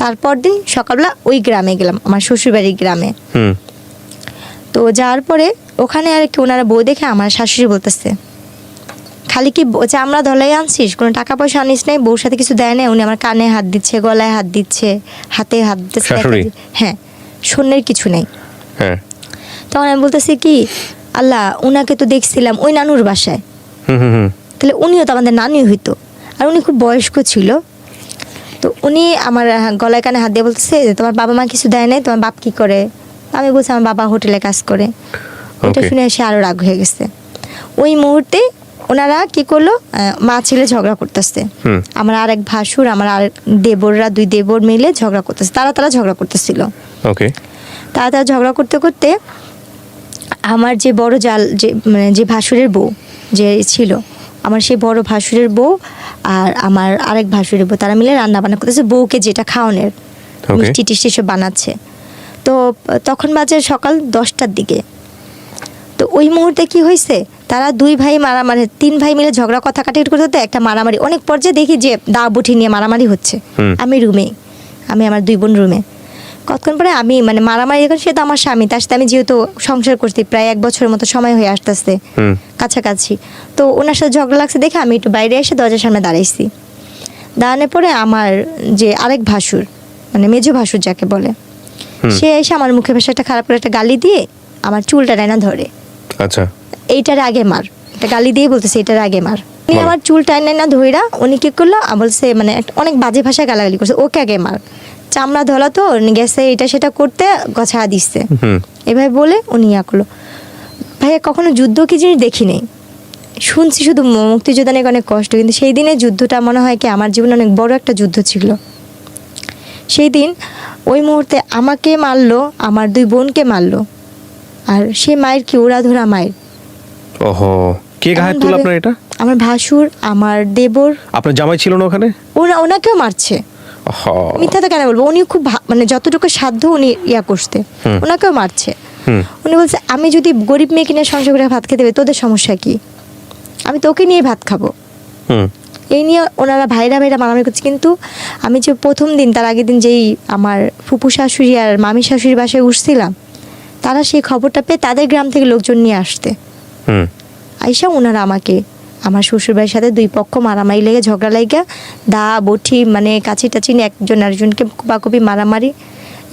তারপর দিন সকালবেলা ওই গ্রামে গেলাম, আমার শ্বশুরবাড়ির গ্রামে। তো যাওয়ার পরে ওখানে আর কি ওনারা বউ দেখে আমার শাশুড়ি বলতেছে খালি কি চামড়া ধলাই আনছিস, কোনো টাকা পয়সা আনিস নাই, বউর সাথে কিছু দেয় না। উনি আমার কানে হাত দিচ্ছে, গলায় হাত দিচ্ছে, হাতে হাত দিচ্ছে, হ্যাঁ শূন্যের কিছু নেই। তখন আমি বলতেছি কি আল্লাহ উনাকে তো দেখছিলাম ওই নানুর বাসায়, তাহলে উনিও তো আমাদের নানি হইতো, আর উনি খুব বয়স্ক ছিল। তো উনি আমার গলায় কানে হাত দিয়ে বলতেছে তোমার বাবা মা কিছু দেয় নাই, তোমার বাপ কি করে? আমি বলছি আমার বাবা হোটেলে কাজ করে। এটা শুনে এসে আরো রাগ হয়ে গেছে। ওই মুহূর্তে ওনারা কি করলো, মা ছেলে ঝগড়া করতেছে, আমার আরেক ভাসুর, আমার আরেক দেবররা, দুই দেবর মিলে ঝগড়া করতেছে, তারা ঝগড়া করতেছিল। তারা ঝগড়া করতে করতে আমার যে বড় মানে যে ভাসুরের বউ যে ছিল, আমার সেই বড় ভাসুরের বউ আর আমার আরেক ভাসুরের বউ, তারা মিলে রান্না বান্না করতেছে, বউকে যেটা খাওয়ানোর মিষ্টি টিষ্টি সব বানাচ্ছে। তো তখন বাজে সকাল 10টার দিকে। তো ওই মুহূর্তে কি হয়েছে, তারা দুই ভাই মারামারি, তিন ভাই মিলে ঝগড়া কথা কাটাকাটি করতে একটা মারামারি, অনেক পর্যায়ে দেখি যে দা বটি নিয়ে মারামারি হচ্ছে। আমি আমার দুই বোন রুমে, কতক্ষণ পরে আমি মানে মারামারি যখন, সে তো আমার স্বামী, তার সাথে আমি যেহেতু সংসার করছি প্রায় 1 বছরের মতো সময় হয়ে আসতেছে কাছাকাছি, তো ওনার সাথে ঝগড়া লাগছে দেখে আমি একটু বাইরে এসে দরজার সামনে দাঁড়াইছি। দাঁড়ানোর পরে আমার যে আরেক ভাসুর, মানে মেজো ভাসুর যাকে বলে, সে এসে আমার মুখে ভাষা একটা খারাপ করে একটা গালি দিয়ে আমার চুলটা টাইনা ধরে। আচ্ছা, এইটার আগে মার, একটা গালি দিয়ে বলতেছে এটার আগে মার। উনি আমার চুল টাইনা ধইরা উনি কি করলো বলছে, মানে অনেক বাজে ভাষায় গালাগালি করছে, ওকে আগে মার, চামড়া ধলা তো গেছে এটা সেটা করতে গছা দিচ্ছে, এভাবে বলে উনি ইয়া করলো। ভাইয়া কখনো যুদ্ধ কি জিনিস দেখি নেই, শুনছি শুধু মুক্তিযোদ্ধা নিয়ে অনেক কষ্ট, কিন্তু সেই দিনের যুদ্ধটা মনে হয় কি আমার জীবনে অনেক বড় একটা যুদ্ধ ছিল। সেই দিন ওই মুহূর্তে আমাকে মারলো, আমার দুই বোনকে মারলো, আর সে মায়ের কি ওরা ধরা মায়ের। ওহো, কে গায়ে তুল আপনার? এটা আমার ভাসুর, আমার দেবর। আপনার জামাই ছিল না ওখানে? ওনাকেও মারছে। মিথ্যা তো কেন বলবো, উনি খুব মানে যতটুকু সাধ্য উনি ইয়া করতে, ওনাকেও মারছে। উনি বলছে আমি যদি গরিব মেয়ে কিনে সংসার করে ভাত খেতে হবে, তোদের সমস্যা কি, আমি তোকে নিয়ে ভাত খাবো। এই নিয়ে ওনারা ভাইরা মারামারি করছে। কিন্তু আমি যে প্রথম দিন, তার আগের দিন যেই আমার ফুপু শাশুড়ি আর মামি শাশুড়ির বাসায় উঠছিলাম, তারা সেই খবরটা পেয়ে তাদের গ্রাম থেকে লোকজন নিয়ে আসতে, আইসা ওনারা আমাকে, আমার শ্বশুরবাড়ির সাথে দুই পক্ষ মারামারি লেগে ঝগড়া লেগে দা বটি মানে কাছি টাচি নিয়ে একজন আরেকজনকে কোপাকুপি মারামারি,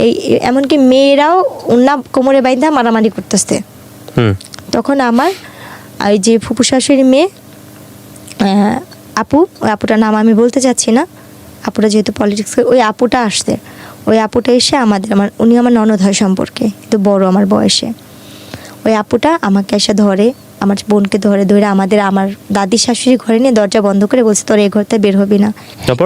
এই এমনকি মেয়েরাও ওনা কোমরে বাইন্ধা মারামারি করতেছে। তখন আমার ওই যে ফুপু শাশুড়ির মেয়ে আপু, ওই আপুটার নাম আমি বলতে চাচ্ছি না, আপুটা যেহেতু পলিটিক্স, ওই আপুটা আসছে। ওই আপুটা এসে উনি আমার ননদ হয় সম্পর্কে, কিন্তু বড় আমার বয়সে। ওই আপুটা আমাকে এসে ধরে, আমার বোনকে ধরে আমার দাদি শাশুড়ি ঘরে নিয়ে দরজা বন্ধ করে বলছে তোর এই ঘরটা বের হবি না।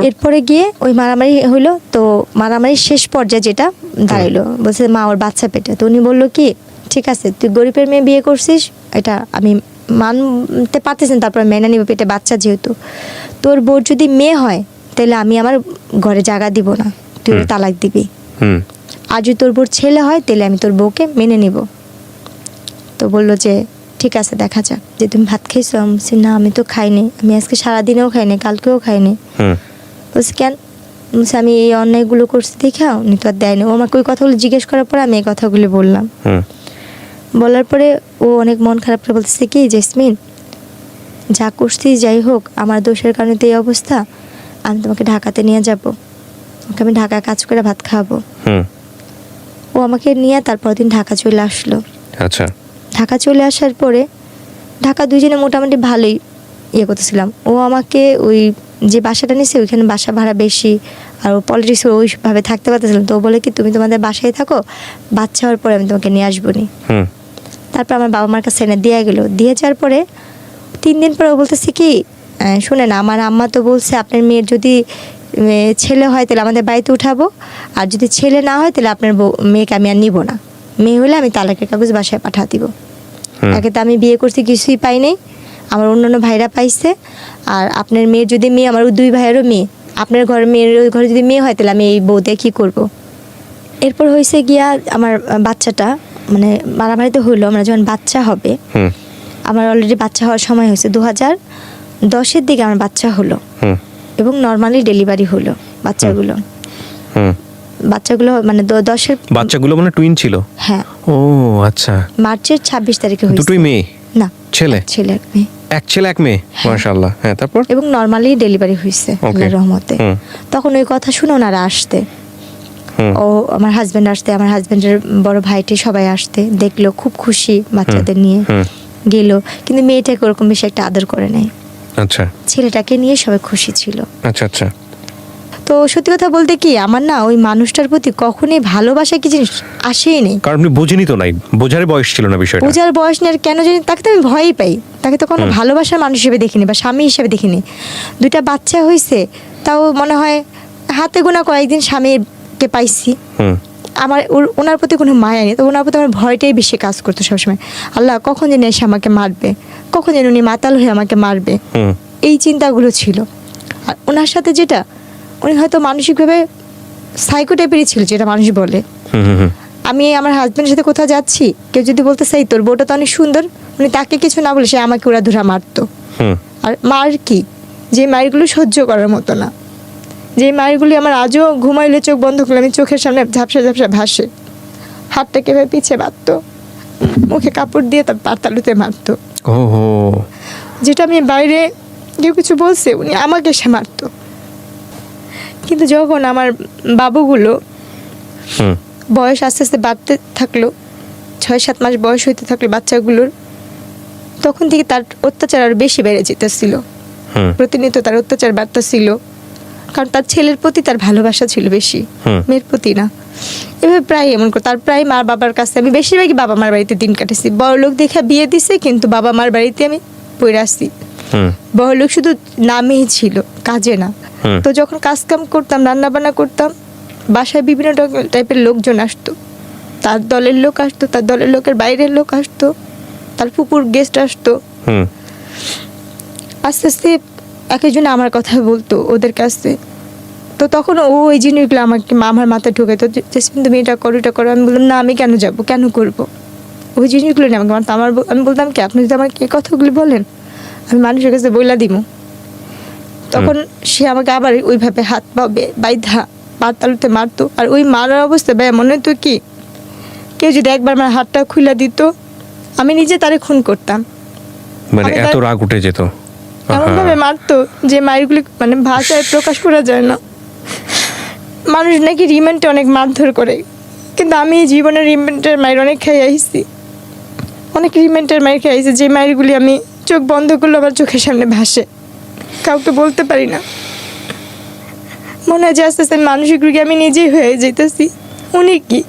এরপরে গিয়ে ওই মারামারি হইলো। তো মারামারির শেষ পর্যায়ে যেটা দাঁড়াইলো, বলছে মা ওর বাচ্চা পেটে। তো উনি বললো কি ঠিক আছে তুই গরিবের মেয়ে বিয়ে করছিস, এটা আমি মানতে পারতেছেন, তারপর মেনে নিব, পেটে বাচ্চা যেহেতু, তোর বোর যদি মেয়ে হয় তাহলে আমি আমার ঘরে জায়গা দিব না, তুই ওর তালাক দিবি। আর যদি তোর বোর ছেলে হয় তাহলে আমি তোর বউকে মেনে নিব। তো বললো যে ঠিক আছে দেখা যাক, যে তুমি ভাত খেয়েছো? আমি বলছি না আমি তো খাইনি, আমি আজকে সারাদিনেও খাইনি, কালকেও খাইনি। বলছি কেন? বলছি আমি এই অন্যায়গুলো করছি দেখা উনি তো আর দেয়নি। ও আমাকে ওই কথাগুলো জিজ্ঞেস করার পরে আমি এই কথাগুলি বললাম। বলার পরে ও অনেক মন খারাপ করে বলতেছে কি জেসমিন যা করছি যাই হোক, আমার দোষের কারণে তো এই অবস্থা, আমি তোমাকে ঢাকাতে নিয়ে যাব, ওকে আমি ঢাকায় কাজ করে ভাত খাওয়াবো। ও আমাকে নিয়ে তারপর দিন ঢাকা চলে আসলো। আচ্ছা, ঢাকা চলে আসার পরে ঢাকা দুজনে মোটামুটি ভালোই ইয়ে করতেছিলাম। ও আমাকে ওই যে বাসাটা নিয়েছে ওইখানে বাসা ভাড়া বেশি, আর ও পলিটিক্স ওইভাবে থাকতে পারতেছিলাম। তো ও বলে কি তুমি তোমাদের বাসায় থাকো, বাচ্চা হওয়ার পরে আমি তোমাকে নিয়ে আসবো নি। তারপর আমার বাবা মার কাছে এনে দিয়ে গেলো। দিয়ে যাওয়ার পরে 3 দিন পরে ও বলতেছে কি শুনেন, আমার আম্মা তো বলছে আপনার মেয়ের যদি ছেলে হয় তাহলে আমাদের বাড়িতে উঠাবো, আর যদি ছেলে না হয় তাহলে আপনার মেয়েকে আমি আর নিব না, মেয়ে হলে আমি তালাকের কাগজ বাসায় পাঠা দিব। একে তো আমি বিয়ে করছি কিছুই পাই নাই, আমার অন্যান্য ভাইরা পাইছে, আর আপনার মেয়ের যদি মেয়ে, আমার 2 ভাইয়েরও মেয়ে, আপনার ঘরের মেয়ের ঘরে যদি মেয়ে হয় তাহলে আমি এই বউ দিয়ে কী করবো। এরপর হয়েছে গিয়া আমার বাচ্চাটা মানে মারামারিতে হইলো, আমরা যখন বাচ্চা হবে, আমার অলরেডি বাচ্চা হওয়ার সময় হয়েছে 2010-এর দিকে আমার বাচ্চা হলো, এবং নর্মালি ডেলিভারি হলো বাচ্চাগুলো। বাচ্চাগুলো মানে 10-এর বাচ্চাগুলো মানে টুইন ছিল? হ্যাঁ। ও আচ্ছা। মার্চের 26 তারিখে হয়েছে। দুটোই মেয়ে? না, ছেলে এক মেয়ে। এক ছেলে এক মেয়ে, মাশাআল্লাহ। হ্যাঁ, তারপর? এবং নর্মালি ডেলিভারি হয়েছে আল্লাহর রহমতে। তখন ওই কথা শুনে ওনারা আসতে, ও আমার হাজবেন্ড আসতে, আমার হাজবেন্ডের বড় ভাইটি সবাই আসতে, দেখলো, খুব খুশি বাচ্চাদের নিয়ে গেল, কিন্তু মেয়েটাকে ওরকম বেশি একটা আদর করে নাই। আচ্ছা। ছেলেটাকে নিয়ে সবাই খুশি ছিল। আচ্ছা আচ্ছা। তো সত্যি কথা বলতে কি, আমার না ওই মানুষটার প্রতি কখনোই ভালোবাসা কি জিনিস আসেই নেই। কারণ আপনি বুঝিনি তো, নাই বোঝার বয়স ছিল না বিষয়টা। বোঝার বয়স নেই, আর কেন জানি তাকে তো আমি ভয়ই পাই, তাকে তো কোনো ভালোবাসার মানুষ হিসেবে দেখিনি বা স্বামী হিসেবে দেখিনি। 2টা বাচ্চা হয়েছে, তাও মনে হয় হাতে গোনা কয়েকদিন স্বামীকে পাইছি। আমার ওনার প্রতি কোনো মায়া নেই, তো ওনার প্রতি আমার ভয়টাই বেশি কাজ করতো সবসময়। আল্লাহ, কখন যেন এসে আমাকে মারবে, কখন যেন উনি মাতাল হয়ে আমাকে মারবে, এই চিন্তাগুলো ছিল। আর ওনার সাথে যেটা, উনি হয়তো মানসিকভাবে সাইকো টাইপেরই ছিল, যেটা মানুষ বলে। আমি আমার হাজবেন্ডের সাথে কোথাও যাচ্ছি, কেউ যদি বলতে চাই তোর বউটা তো অনেক সুন্দর, উনি তাকে কিছু না বলে সে আমাকে উড়াধুরা মারতো। আর মার কি, যে মারগুলো সহ্য করার মতো না, যে মারগুলি আমার আজও ঘুমাইলে চোখ বন্ধ করলে আমি চোখের সামনে ঝাপসা ঝাপসা ভাসে। হাতটাকে এভাবে পিছিয়ে বাঁধতো, মুখে কাপড় দিয়ে তার পাতালুতে মারতো। যেটা আমি বাইরে কেউ কিছু বলছে, উনি আমাকে সে মারতো। কিন্তু যখন আমার বাবুগুলো বয়স আস্তে আস্তে বাড়তে থাকলো, 6-7 মাস বয়স হইতে থাকলো বাচ্চাগুলোর, তখন থেকে তার অত্যাচার আরো বেশি বেড়ে যেতেছিল। প্রতিনিয়ত তার অত্যাচার বাড়তেছিল, কারণ তার ছেলের প্রতি তার ভালোবাসা ছিল বেশি, মেয়ের প্রতি না। এভাবে প্রায় এমন করে তার প্রায় মা বাবার কাছে, আমি বেশিরভাগই বাবা মার বাড়িতে দিন কাটেছি। বড় লোক দেখে বিয়ে দিছে, কিন্তু বাবা মার বাড়িতে আমি পড়ে আসছি। বড় লোক শুধু নামেই ছিল, কাজে না। তো যখন কাজ কাম করতাম, রান্না বান্না করতাম, বাসায় বিভিন্ন টাইপের লোকজন আসতো। তার দলের লোক আসতো, তার দলের লোকের বাইরের লোক আসতো, তার ফুপুর গেস্ট আসতো। আস্তে আস্তে এক একজন আমার কথা বলতো ওদের কাছে। তো তখন ও এই জিনিসগুলো আমাকে আমার মাথায় ঢুকে, তো তুমি এটা করো, এটা করো। আমি বললাম না, আমি কেন যাব, কেন করব, ওই জিনিসগুলো নিয়ে আমাকে মারতো। আমি বলতাম কি, আপনি যদি আমাকে এই কথাগুলি বলেন, আমি মানুষের কাছে বইলা দিব। তখন সে আমাকে আবার ওইভাবে হাত পা বাইধা পাতালুতে মারতো। আর ওই মারার অবস্থা মনে হতো কি, কেউ যদি একবার আমার হাতটা খুলে দিত, আমি নিজে তারে খুন করতাম। মানে এত রাগ উঠে যেত, এমন ভাবে মারতো যে মারগুলি মানে ভাষায় প্রকাশ করা যায় না। মানুষ নাকি রিমান্ডে অনেক মারধর করে, কিন্তু আমি জীবনের রিমান্ডের মায়ের অনেক খেয়ে আইছি, অনেক রিমান্ডের মায়ের খেয়ে আইছি, যে মায়েরগুলি আমি চোখ বন্ধ করলে আমার চোখের সামনে ভাসে, কাউকে বলতে পারি না। মনে হয় যে আস্তে আস্তে মানসিক রোগী আমি নিজেই হয়ে যেতেছি। উনি কি,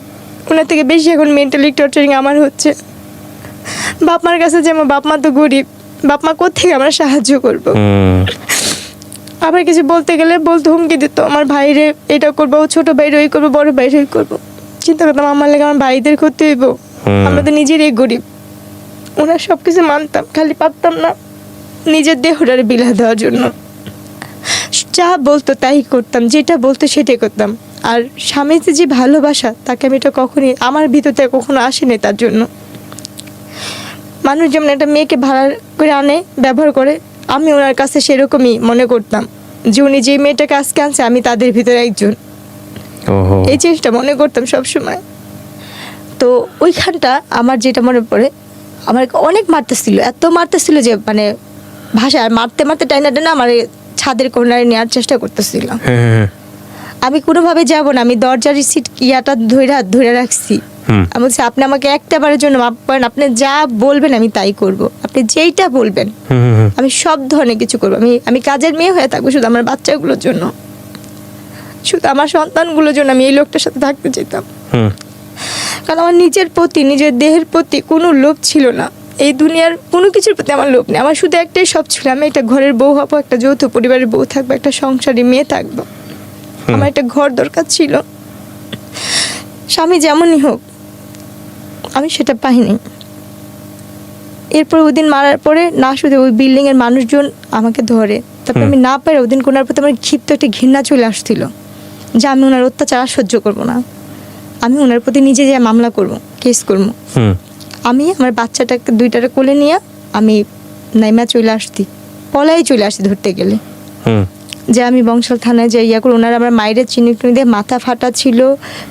ওনার থেকে বেশি এখন মেন্টালি টর্চারিং আমার হচ্ছে। বাপ মার কাছে যেমন, বাপ মা তো গরিব, বাপ মা কোথেকে আমরা সাহায্য করবো। আবার কিছু বলতে গেলে বলতে হুমকি দিত, আমার ভাইরে এটা করবো, ছোট ভাইরে ওই করবো, বড় ভাইরে ওই করবো। চিন্তা করতাম আমার লেগে আমার ভাইদের ক্ষতি হইব, আমরা তো নিজেরই গরিব। ওনার সবকিছু মানতাম, খালি পারতাম না নিজের দেহটারে বিলা দেওয়ার জন্য। যা বলতো তাই করতাম, যেটা বলতো সেটাই করতাম। আর স্বামীতে যে ভালোবাসা, তাকে আমি এটা কখনই আমার ভিতরতে কখনো আসেনি। তার জন্য মানুষ যেমন একটা মেয়েকে ভাড়া করে আনে, ব্যবহার করে, আমি ওনার কাছে সেরকমই মনে করতাম যে উনি যে মেয়েটাকে আজকে আনছে, আমি তাদের ভিতরে একজন। এই জিনিসটা মনে করতাম সবসময়। তো ওইখানটা আমার যেটা মনে পড়ে, আমার অনেক মারতেছিল, এত মারতেছিল যে মানে ভাষা, আর মারতে মারতে টাইনা টাইনা আমার ছাদের কোনারে নেওয়ার চেষ্টা করতেছিল। আমি কোনোভাবে যাব না, আমি দরজার সিট ইয়াটা ধরে রাখছি। আমি বলছি, আপনি আমাকে একটা বারের জন্য মাফ করেন, আপনি যা বলবেন আমি তাই করব, আপনি যেইটা বলবেন আমি সব ধরনের কিছু করবো। আমি কাজের মেয়ে হয়ে থাকবো শুধু আমার বাচ্চাগুলোর জন্য, শুধু আমার সন্তানগুলোর জন্য আমি এই লোকটার সাথে থাকতে চাইতাম। কারণ আমার নিজের প্রতি, নিজের দেহের প্রতি কোনো লোভ ছিল না। এই দুনিয়ার কোনো কিছুর প্রতি আমার লোভ নেই। আমার শুধু একটাই সব ছিল, আমি একটা ঘরের বউ হবো, একটা যৌথ পরিবারের বউ থাকবো, একটা সংসারী মেয়ে থাকবো। আমার একটা ঘর দরকার ছিল। স্বামী যেমনই হোক, আমি সেটা পাইনি। এরপর ওই দিন মারার পরে না শুধু ওই বিল্ডিংয়ের মানুষজন আমাকে ধরে, তারপরে আমি না পারে ওই দিন কোনার প্রতি আমার ক্ষিপ্ত একটা ঘৃণা চলে আসছিল যে আমি ওনার অত্যাচার আর সহ্য করবো না, আমি ওনার প্রতি নিজে যে মামলা করবো, কেস করবো। আমি আমার বাচ্চাটাকে দুইটারে কোলে নিয়ে আমি নাইমা চলে আসছি, পলাই চলে আসছি ধরতে গেলে। যে আমি বংশাল থানায় যাই ইয়া করে, ওনারা আমার মায়ের চিনুক দিয়ে মাথা ফাটা ছিল,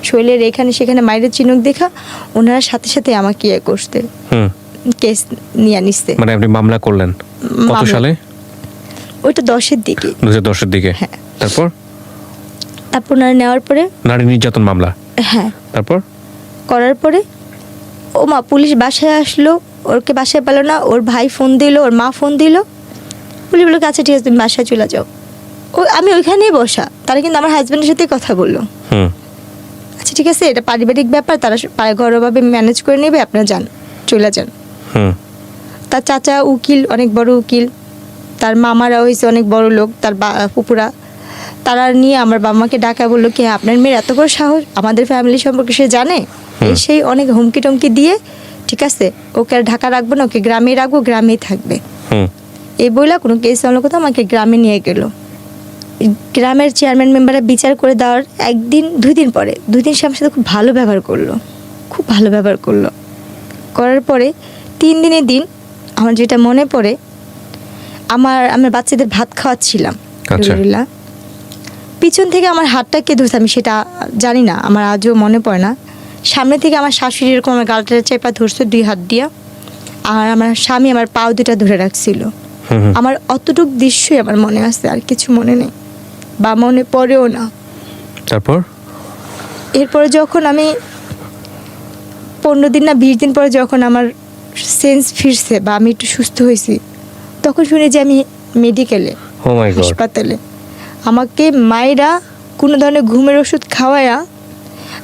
শরীরের এখানে সেখানে মায়ের চিনুক দেখা ওনারা সাথে সাথে আমাকে ইয়ে করতে কেস নিয়ে নিচ্ছে। মানে আপনি মামলা করলেন কত সালে? ওইটা 10-এর দিকে, 2010-এর দিকে। হ্যাঁ। তারপর ওনারা নেওয়ার পরে নারী নির্যাতন মামলা। হ্যাঁ। তারপর করার পরে ও মা পুলিশ বাসায় আসলো, ওরকে বাসায় পেলো না, ওর ভাই ফোন দিল, ওর মা ফোন দিল, পুলিশ বললো আচ্ছা ঠিক আছে তুমি বাসায় চলে যাও। আমি ওইখানেই বসা, তারা কিন্তু আমার হাজব্যান্ডের সাথে কথা বললো, আচ্ছা ঠিক আছে এটা পারিবারিক ব্যাপার, তারা ঘরোয়াভাবে ম্যানেজ করে নেবে, আপনারা যান, চলে যান। তার চাচা উকিল, অনেক বড় উকিল, তার মামারা হয়েছে অনেক বড় লোক, তার ফুপুরা, তারা নিয়ে আমার বাবা মাকে ডাকা বললো কি আপনার মেয়ের এত বড় সাহস, আমাদের ফ্যামিলি সম্পর্কে সে জানে, এই সেই অনেক হুমকি টমকি দিয়ে ঠিক আছে ওকে আর ঢাকা রাখবো না, ওকে গ্রামে রাখবো, গ্রামেই থাকবে। এই বইলা কোনো কেস হলো কথা আমাকে গ্রামে নিয়ে গেল। গ্রামের চেয়ারম্যান মেম্বাররা বিচার করে দেওয়ার 2 দিন পরে 2 দিন আমার সাথে খুব ভালো ব্যবহার করলো, খুব ভালো ব্যবহার করলো। করার পরে 3 দিনের দিন আমার যেটা মনে পড়ে, আমার বাচ্চাদের ভাত খাওয়াচ্ছিলাম, আলহামদুলিল্লাহ পিছন থেকে আমার হাতটা কে ধরছে আমি সেটা জানি না, আমার আজও মনে পড়ে না। সামনে থেকে আমার শাশুড়ি এরকম আমার গালটা চেপা ধরছে 2 হাত দিয়া, আর আমার স্বামী আমার পাও 2টা ধরে রাখছিল। আমার অতটুক দৃশ্যই আমার মনে আছে, আর কিছু মনে নেই বা মনে পড়েও না। তারপর এরপরে যখন আমি 15 দিন না 20 দিন পরে যখন আমার সেন্স ফিরছে বা আমি একটু সুস্থ হয়েছি, তখন শুনি যে আমি মেডিকেলে, হাসপাতালে। আমাকে মায়েরা কোনো ধরনের ঘুমের ওষুধ খাওয়ায়া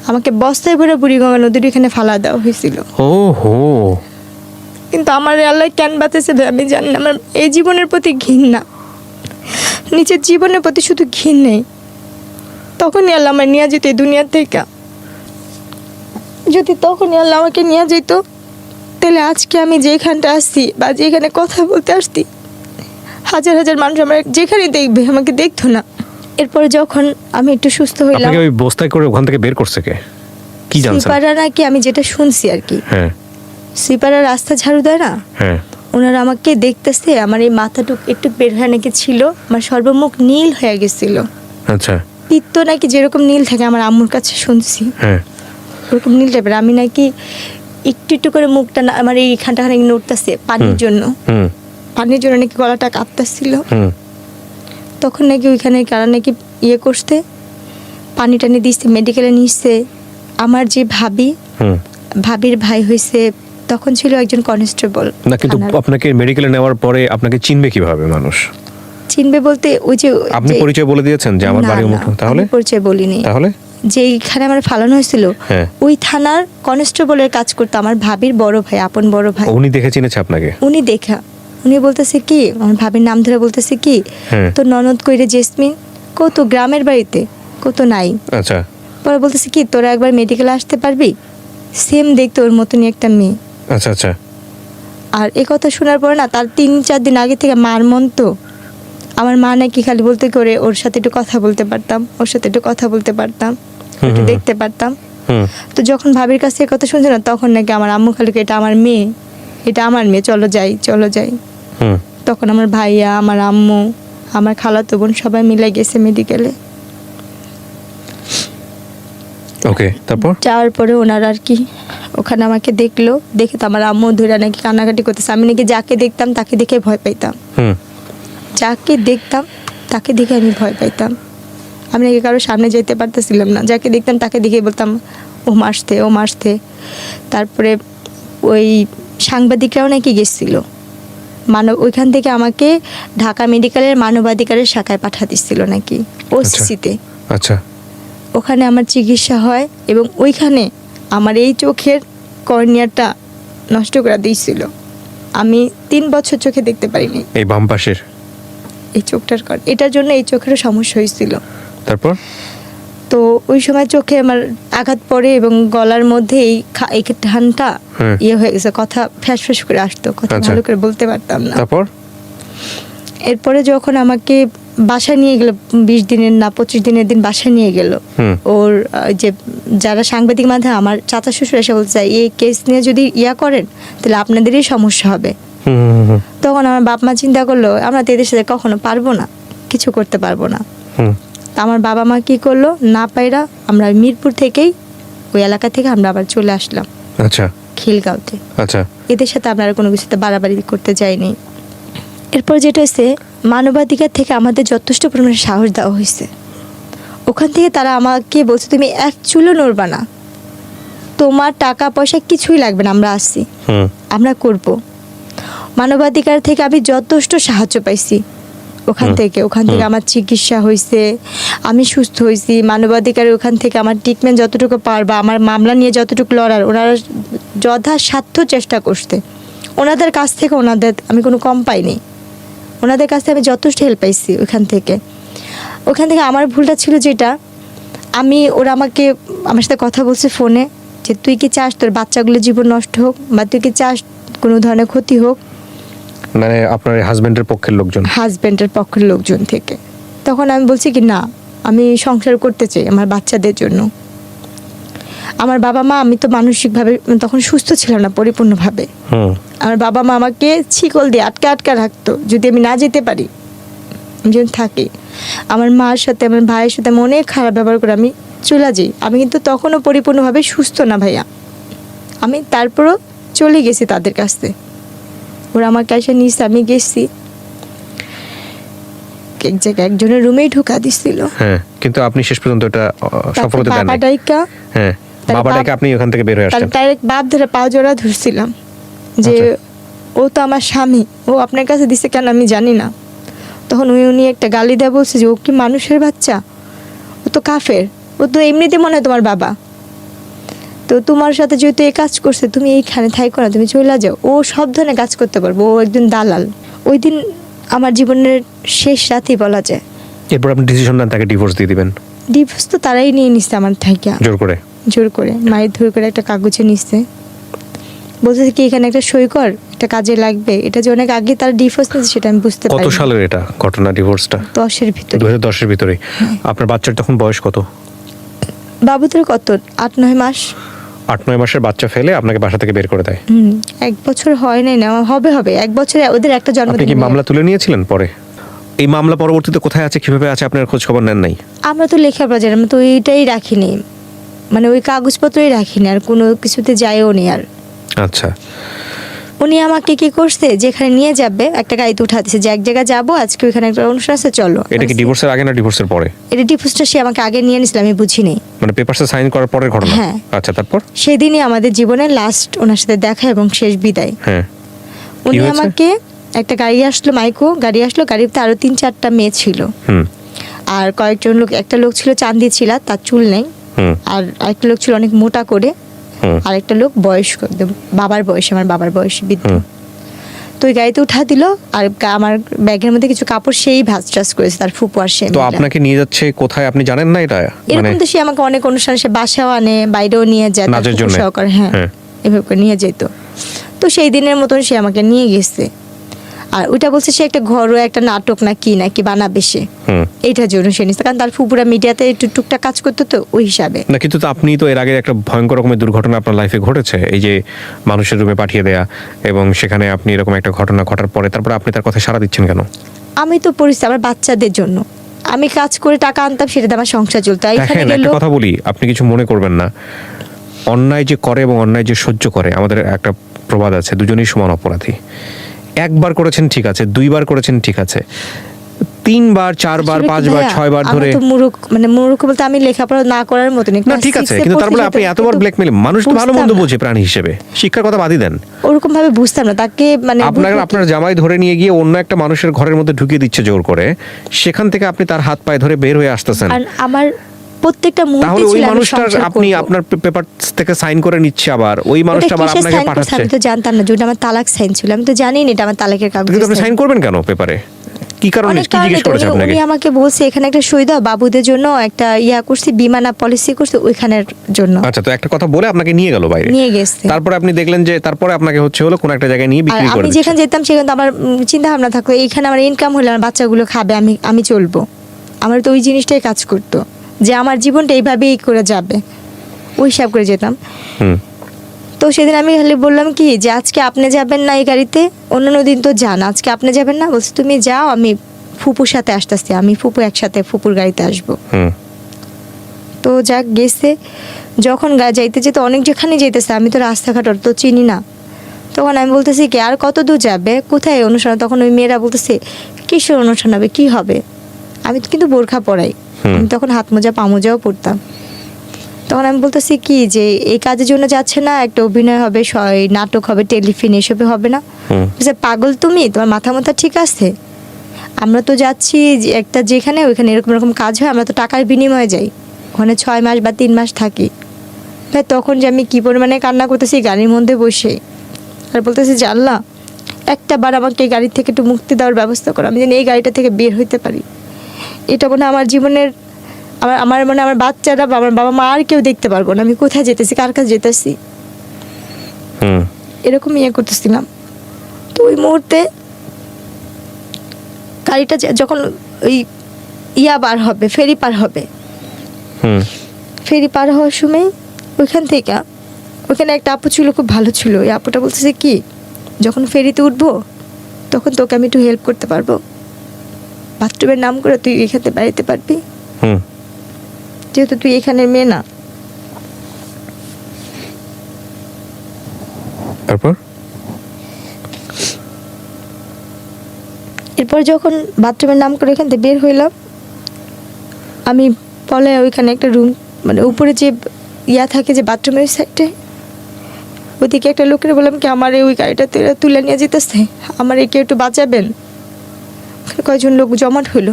আমাকে বস্তায় ভরে বুড়িগঙ্গা নদীর এখানে ফালা দেওয়া হয়েছিল। কিন্তু আমার আল্লাহ কেন বাঁচাইছে আমি জানি না। আমার এই জীবনের প্রতি ঘৃণা, নিজের জীবনের প্রতি শুধু ঘৃণ নেই। তখনই আল্লাহ আমার নিয়ে যেত এই দুনিয়া থেকে। যদি তখনই আল্লাহ আমাকে নিয়ে যেত, তাহলে আজকে আমি যেখানটা আসছি বা যেখানে কথা বলতে আসছি, হাজার হাজার মানুষ আমার যেখানে দেখবে আমাকে দেখতো না। এরপরে যখন আমি একটু সুস্থ হইলাম, আপনাকে ওই বস্তায় করে ওখান থেকে বের করছে কে, কি জানছেন? সুইপাররা নাকি, আমি যেটা শুনছি আর কি, হ্যাঁ সুইপাররা রাস্তা ঝাড়ু দেয় না, হ্যাঁ, ওনারা আমাকে দেখতেছে, আমার এই মাথাটুক একটু বের হয়ে নাকি ছিল, আমার সর্বমুখ নীল হয়ে গেছিল। আচ্ছা, পিত্ত নাকি যেরকম নীল থাকে আমার আম্মুর কাছে শুনছি, হ্যাঁ ওরকম নীল টাইপের। আমি নাকি একটু একটু করে মুখটা আমার এইখানটা নাকি নড়তেছে পানির জন্য, পানির জন্য নাকি গলাটা কাঁপতেছিল। তখন নাকি ওইখানে কারা নাকি ইয়ে করতে পানি টানি দিচ্ছে, মেডিকেলে নিচ্ছে। আমার যে ভাবির ভাই হয়েছে তখন ছিল একজন কনস্টেবল না, কিন্তু আপনাকে মেডিকেলে নেওয়ার পরে আপনাকে চিনবে কিভাবে মানুষ? চিনবে বলতে ওই যে আপনি পরিচয় বলে দিয়েছেন যে আমার বাড়ি অমুক, তাহলে পরিচয় বলিনি। তাহলে যেইখানে আমার ফালানো হয়েছিল ওই থানার কনস্টেবলের কাজ করতো আমার ভাবির বড় ভাই, আপন বড় ভাই। উনি দেখে চিনেছে আপনাকে? উনি বলতেছে কি, আমার ভাবির নাম ধরে বলতেছে কি, তো ননদ কইরে জেসমিন কত গ্রামের বাড়িতে কত নাই। আচ্ছা, পরে বলতেছে কি তোরা একবার মেডিকেলে আসতে পারবি, সেম দেখতে ওর মতনই একটা মেয়ে। আচ্ছা আচ্ছা। আর এই কথা শোনার পরে না, তার 3-4 দিন আগে থেকে মার মন তো, আমার মা নাকি খালি বলতে করে ওর সাথে একটু কথা বলতে পারতাম, ওর সাথে একটু কথা বলতে পারতাম, একটু দেখতে পারতাম। তো যখন ভাবির কাছে এই কথা শুনছে না, তখন নাকি আমার আম্মু খালি এটা আমার মেয়ে, এটা আমার মেয়ে, চলো যাই চলো যাই। তখন আমার ভাইয়া, আমার আম্মু, আমার খালাতো বোন সবাই মিলে গেছে মেডিকেলে। ওকে, তারপর যাওয়ার পরে ওনারা আর কি ওখানে আমাকে দেখলো, দেখে তো আমার আম্মু ধরে নাকি কান্নাকাটি করতেছে। আমি নাকি যাকে দেখতাম তাকে দেখে ভয় পাইতাম, যাকে দেখতাম তাকে দেখে আমি ভয় পাইতাম। আমি নাকি কারোর সামনে যেতে পারতেছিলাম না, যাকে দেখতাম তাকে দেখে বলতাম ও মারতে ও মারতে। তারপরে ওই সাংবাদিকরাও নাকি গেছিল ওইখান থেকে আমাকে ঢাকা মেডিকেলের মানবাধিকারের শাখায় পাঠা দিচ্ছিল নাকি ওসিসিতে। আচ্ছা, ওখানে আমার চিকিৎসা হয় এবং ওইখানে আমার এই চোখের কর্নিয়াটা নষ্ট করে দিয়েছিল। আমি 3 বছর চোখে দেখতে পারিনি, এই বাম পাশের এই চোখটার কারণে। এটার জন্য এই চোখেরও সমস্যা হয়েছিল। তারপর তো ওই সময় চোখে আমার আঘাত পড়ে এবং গলার মধ্যে এই ঠানটা ইয়ে হয়ে গেছে, কথা ফ্যাস ফ্যাস করে আসতো, কথা আচ্ছা। ভালো করে বলতে পারতাম না। তারপর এরপরে যখন আমাকে বাসায় নিয়ে গেল, 20 দিনের না 25 দিনের দিন বাসায় নিয়ে গেল, ওর যে যারা সাংবাদিক মাধ্যমে আমার চাচা শ্বশুর এসে বলছে এই কেস নিয়ে যদি ইয়া করেন তাহলে আপনাদেরই সমস্যা হবে। তখন আমার বাপ মা চিন্তা করলো আমরা তো এদের সাথে কখনো পারবো না, কিছু করতে পারবো না। তা আমার বাবা মা কি করলো, না পাইরা আমরা মিরপুর থেকেই ওই এলাকা থেকে আমরা আবার চলে আসলাম আচ্ছা খিলগাঁওতে। আচ্ছা এদের সাথে আমরা আর কোনো কিছুতে বাড়াবাড়ি করতে যাইনি। এরপর যেটা হয়েছে, মানবাধিকার থেকে আমাদের যথেষ্ট পরিমাণে সাহস দেওয়া হয়েছে। ওখান থেকে তারা আমাকে বলছে তুমি এক চুলো নড়বা না, তোমার টাকা পয়সা কিছুই লাগবে না, আমরা আসছি, আমরা করব। মানবাধিকার থেকে আমি যথেষ্ট সাহায্য পাইছি ওখান থেকে আমার চিকিৎসা হয়েছে, আমি সুস্থ হয়েছি। মানবাধিকারের ওখান থেকে আমার ট্রিটমেন্ট যতটুকু পারবা, আমার মামলা নিয়ে যতটুকু লড়ার ওনারা যথাসাধ্য চেষ্টা করতে। ওনাদের কাছ থেকে আমি কোনো কম পাইনি, ওনাদের কাছ থেকে আমি যথেষ্ট হেল্প পাইছি ওখান থেকে। আমার ভুলটা ছিল যেটা, ওরা আমার সাথে কথা বলছে ফোনে যে তুই কি চাস তোর বাচ্চাগুলোর জীবন নষ্ট হোক, বা তুই কি চাস কোনো ধরনের ক্ষতি হোক, মানে আপনার হাজবেন্ডের পক্ষের লোকজন থেকে। তখন আমি বলছি কি না, আমি সংসার করতে চাই আমার বাচ্চাদের জন্য। আমার বাবা মা, আমি তো মানসিকভাবে তখন সুস্থ ছিলাম না পরিপূর্ণভাবে। আমার বাবা মা আমাকে শিকল দিয়ে আটকা রাখতো, যদি আমি না যেতে পারি, আমি যদি থাকি। আমার মার সাথে আমার ভাইয়ের সাথে আমি অনেক খারাপ ব্যবহার করে আমি চলে যাই। আমি কিন্তু তখনও পরিপূর্ণভাবে সুস্থ না ভাইয়া, আমি তারপরও চলে গেছি তাদের কাছে। ওরা আমার কাছে নিয়েছে, আমি গেছি এক জায়গায় একজনের রুমেই ঢুকা দিছিল। হ্যাঁ, কিন্তু আপনি শেষ পর্যন্ত এটা সফলতা দেন নাই। হ্যাঁ, বাবা ডাইকা আপনি ওখান থেকে বের হয়ে আসছেন। ডাইরেক্ট বাপ ধরে পা জোড়া ধরছিলাম যে ও তো আমার স্বামী, ও আপনার কাছে দিছে কেন আমি জানি না। তখন উনি একটা গালি দেয়, বলছে যে ও কি মানুষের বাচ্চা, ও তো কাফের, ও তো এমনিতে মনে হয় তোমার বাবা, তো তোমার সাথে যেহেতু এই কাজ করছে তুমি এইখানে থাইকো না, তুমি চলে যাও। ও সব ধরনের কাজ করতে পারবো, ও একজন দালাল। ওই দিন আমার জীবনের শেষ রাতেই বলা যায়। এরপর আপনি ডিসিশন নেন তাকে ডিভোর্স দিয়ে দিবেন। ডিভোর্স তো তারাই নিয়ে নিচ্ছে আমার থেকে, জোর করে মায়ের ধরে করে একটা কাগজে নিচ্ছে, বলছে কি এখানে একটা সই কর, একটা কাজে লাগবে। এটা যে অনেক আগে তার ডিভোর্স নিয়েছে সেটা আমি বুঝতে পারি। কত সালের এটা ঘটনা, ডিভোর্সটা? 2010 এর ভিতরে। আপনার বাচ্চার তখন বয়স কত? বাবুদের কত 8-9 মাস। 8-9 মাসের বাচ্চা ফেলে আপনাকে বাসা থেকে বের করে দেয়। 1 বছর হয় নাই না, হবে 1 বছরে ওদের একটা জন্মদিন। আপনি কি মামলা তুলে নিয়েছিলেন পরে? এই মামলা পরবর্তীতে কোথায় আছে, কিভাবে আছে, আপনার খোঁজ খবর নেন নাই? আমরা তো লেখাপড়া জানি, আমরা তো ওইটাই রাখিনি, মানে ওই কাগজপত্রই রাখিনি, আর কোনো কিছুতে যাইও নি। আর আচ্ছা, উনি আমাকে কি করছে, যেখানে নিয়ে যাবে একটা গাড়িতে উঠাতেছে যে এক জায়গায় যাবো আজকে, ওইখানে একটা অনুষ্ঠান আছে চলো। এটা কি ডিভোর্সের আগে না ডিভোর্সের পরে? এটা ডিভোর্সটা সে আমাকে আগে নিয়ে নিয়েছিল, আমি বুঝিনি, মানে পেপারসে সাইন করার পরের ঘটনা? হ্যাঁ। আচ্ছা, তারপর? সেদিনই আমাদের জীবনের লাস্ট ওনার সাথে দেখা এবং শেষ বিদায়। হ্যাঁ, উনি আমাকে একটা গাড়ি আসলো, গাড়ি আসলো, গাড়িতে আরো 3-4টা মেয়ে ছিল, আর কয়েকজন লোক, একটা লোক ছিল চাঁদি ছিল, তার চুল নেই, আর আরেকটা লোক ছিল অনেক মোটা করে, আর একটা লোক বয়স্ক, আমার বাবার বয়স বৃদ্ধ। তো ওই গাড়িতে উঠা দিল, আর আমার ব্যাগের মধ্যে কিছু কাপড় সেই ভাঁজ টাজ করেছে তার ফুপু আর সে। তো আপনাকে নিয়ে যাচ্ছে কোথায় আপনি জানেন না এটা? এরকম তো সে আমাকে অনেক অনুষ্ঠানে সে বাসাও আনে, বাইরেও নিয়ে যায় নাচের জন্য। হ্যাঁ, এভাবে করে নিয়ে যেত। তো সেই দিনের মতন সে আমাকে নিয়ে গেছে, আর ওইটা বলছে সে একটা ঘরোয়া একটা নাটক নাকি বানাবে সে, এইটার জন্য সে নিচ্ছে, কারণ তার ফুপুরা মিডিয়াতে একটু টুকটাক কাজ করতো, তো ওই হিসাবে না। কিন্তু তো আপনি তো এর আগে একটা ভয়ঙ্কর রকমের দুর্ঘটনা আপনার লাইফে ঘটেছে, এই যে মানুষের রুমে পাঠিয়ে দেয়া, এবং সেখানে আপনি এরকম একটা ঘটনা ঘটার পরে তারপর আপনি তার কথা সাড়া দিচ্ছেন কেন? আমি তো পরিস্থিতি আমার বাচ্চাদের জন্য আমি কাজ করে টাকা আনতাম, সেটাতে আমার সংসার চলতো। একটা কথা বলি, আপনি কিছু মনে করবেন না, অন্যায় যে করে এবং অন্যায় যে সহ্য করে, আমাদের একটা প্রবাদ আছে, দুজনেই সমান অপরাধী। একবার করেছেন ঠিক আছে, 2বার করেছেন ঠিক আছে, 3বার 4বার 5বার 6বার ধরে মূর্খ বলতে আমি লেখাপড়া না করার মতো না, ঠিক আছে, কিন্তু তারপরে আপনি এতবার ব্ল্যাকমেল, মানুষ তো ভালো মন্দ বোঝে প্রাণী হিসেবে, শিক্ষার কথা বাদই দেন। ওরকম ভাবে বুঝতাম না তাকে, মানে আপনার জামাই ধরে নিয়ে গিয়ে অন্য একটা মানুষের ঘরের মধ্যে ঢুকিয়ে দিচ্ছে জোর করে, সেখান থেকে আপনি তার হাত পায়ে ধরে বের হয়ে আসতেছেন। আর আমার প্রত্যেকটা মুহূর্তে তাহলে ওই ছিল আমি মানুষটার সংসার আপনি করব। আপনার পেপার থেকে সাইন করে নিচ্ছে, আবার ওই মানুষটা আবার ওটা কিসের আপনাকে sign করছে পাঠাচ্ছে। আমি তো জানতাম না, যেটা আমার তালাক সাইন ছিল, আমি তো জানি না এটা আমার তালাকের কাগজ। কিন্তু আপনি সাইন করবেন কেন পেপারে? কি কারণে, অনেক কি জিজ্ঞেস করেছে কারণে আপনাকে? উনি আমাকে বলছে এখানে একটা সই দাও, বাবুদের জন্য একটা করছি, বিমানা পলিসি করছি ওইখানের জন্য। আচ্ছা, তো একটা কথা বলে আপনাকে নিয়ে গেল বাইরে, নিয়ে গেছে। তারপরে আপনি দেখলেন যে তারপরে আপনাকে হচ্ছে হলো কোন একটা জায়গায় নিয়ে আর বিক্রি করে আমি দিচ্ছে। যেখানে যেতাম সেখানে তো আমার চিন্তা ভাবনা থাকতো এইখানে আমার ইনকাম হলে আমার বাচ্চাগুলো খাবে, আমি চলবো। আমার তো ওই জিনিসটাই কাজ করতো যে আমার জীবনটা এইভাবেই করে যাবে, ওই হিসাব করে যেতাম। হুম। তো সেদিন আমি খালি বললাম কি যে আজকে আপনি যাবেন না এই গাড়িতে, অন্যান্য দিন তো যান, আজকে আপনি যাবেন না? বলছে তুমি যাও, আমি ফুপুর সাথে আসতেছি, আমি ফুপু একসাথে ফুপুর গাড়িতে আসবো। হুম। তো যাক গেছে, যখন যাইতে যেতে অনেক যেখানে যেতেছে, আমি তো রাস্তাঘাট তো চিনি না। তখন আমি বলতেছি কি আর কত দূর যাবে, কোথায় অনুষ্ঠান? তখন ওই মেয়েরা বলতেছে কিসের অনুষ্ঠান হবে, কি হবে? আমি তো কিন্তু বোরখা পরাই, আমি তখন হাত মোজা পা মোজাও পরতাম। তখন আমি বলতেছি কি যে এই কাজের জন্য যাচ্ছে না, একটা অভিনয় হবে, নাটক হবে, টেলিফিল্ম, এসবে হবে না? বলছে পাগল তুমি, তোমার মাথা ঠিক আছে? আমরা তো যাচ্ছি একটা যেখানে ওইখানে এরকম এরকম কাজ হয়, আমরা তো টাকার বিনিময়ে যাই, ওখানে 6 মাস বা 3 মাস থাকি। ভাই তখন যে আমি কী পরিমাণে কান্না করতেছি গাড়ির মধ্যে বসে, আর বলতেছি যে আল্লাহ একটা বার আমাকে এই গাড়ি থেকে একটু মুক্তি দেওয়ার ব্যবস্থা করো, আমি যেন এই গাড়িটা থেকে বের হইতে পারি। এটা মনে হয় আমার জীবনের, আমার মনে আমার বাচ্চারা বা আমার বাবা মা আর কেউ দেখতে পারবো না আমি কোথায় যেতেছি, কার কাছে যেতেছি, এরকম করতেছিলাম। তো ওই মুহূর্তে গাড়িটা যখন ওই বার হবে, ফেরি পার হবে, ফেরি পার হওয়ার সময় ওইখান থেকে ওখানে একটা আপু ছিল, খুব ভালো ছিল। ওই আপুটা বলতেছে কি যখন ফেরিতে উঠবো তখন তোকে আমি একটু হেল্প করতে পারবো, বাথরুমের নাম করে তুই এখানে বেড়াতে পারবি, যেহেতু তুই এখানের মেয়ে না। এরপর যখন বাথরুমের নাম করে এখান থেকে বের হইলাম, আমি পলে ওইখানে একটা রুম, মানে উপরে যে থাকে যে বাথরুমের সাইডে, ওইদিকে একটা লোকের বললাম কি আমার ওই গাড়িটা তুলে নিয়ে যেতেছে, আমার একে একটু বাঁচাবেন। কয়েকজন লোক জমাট হইলো,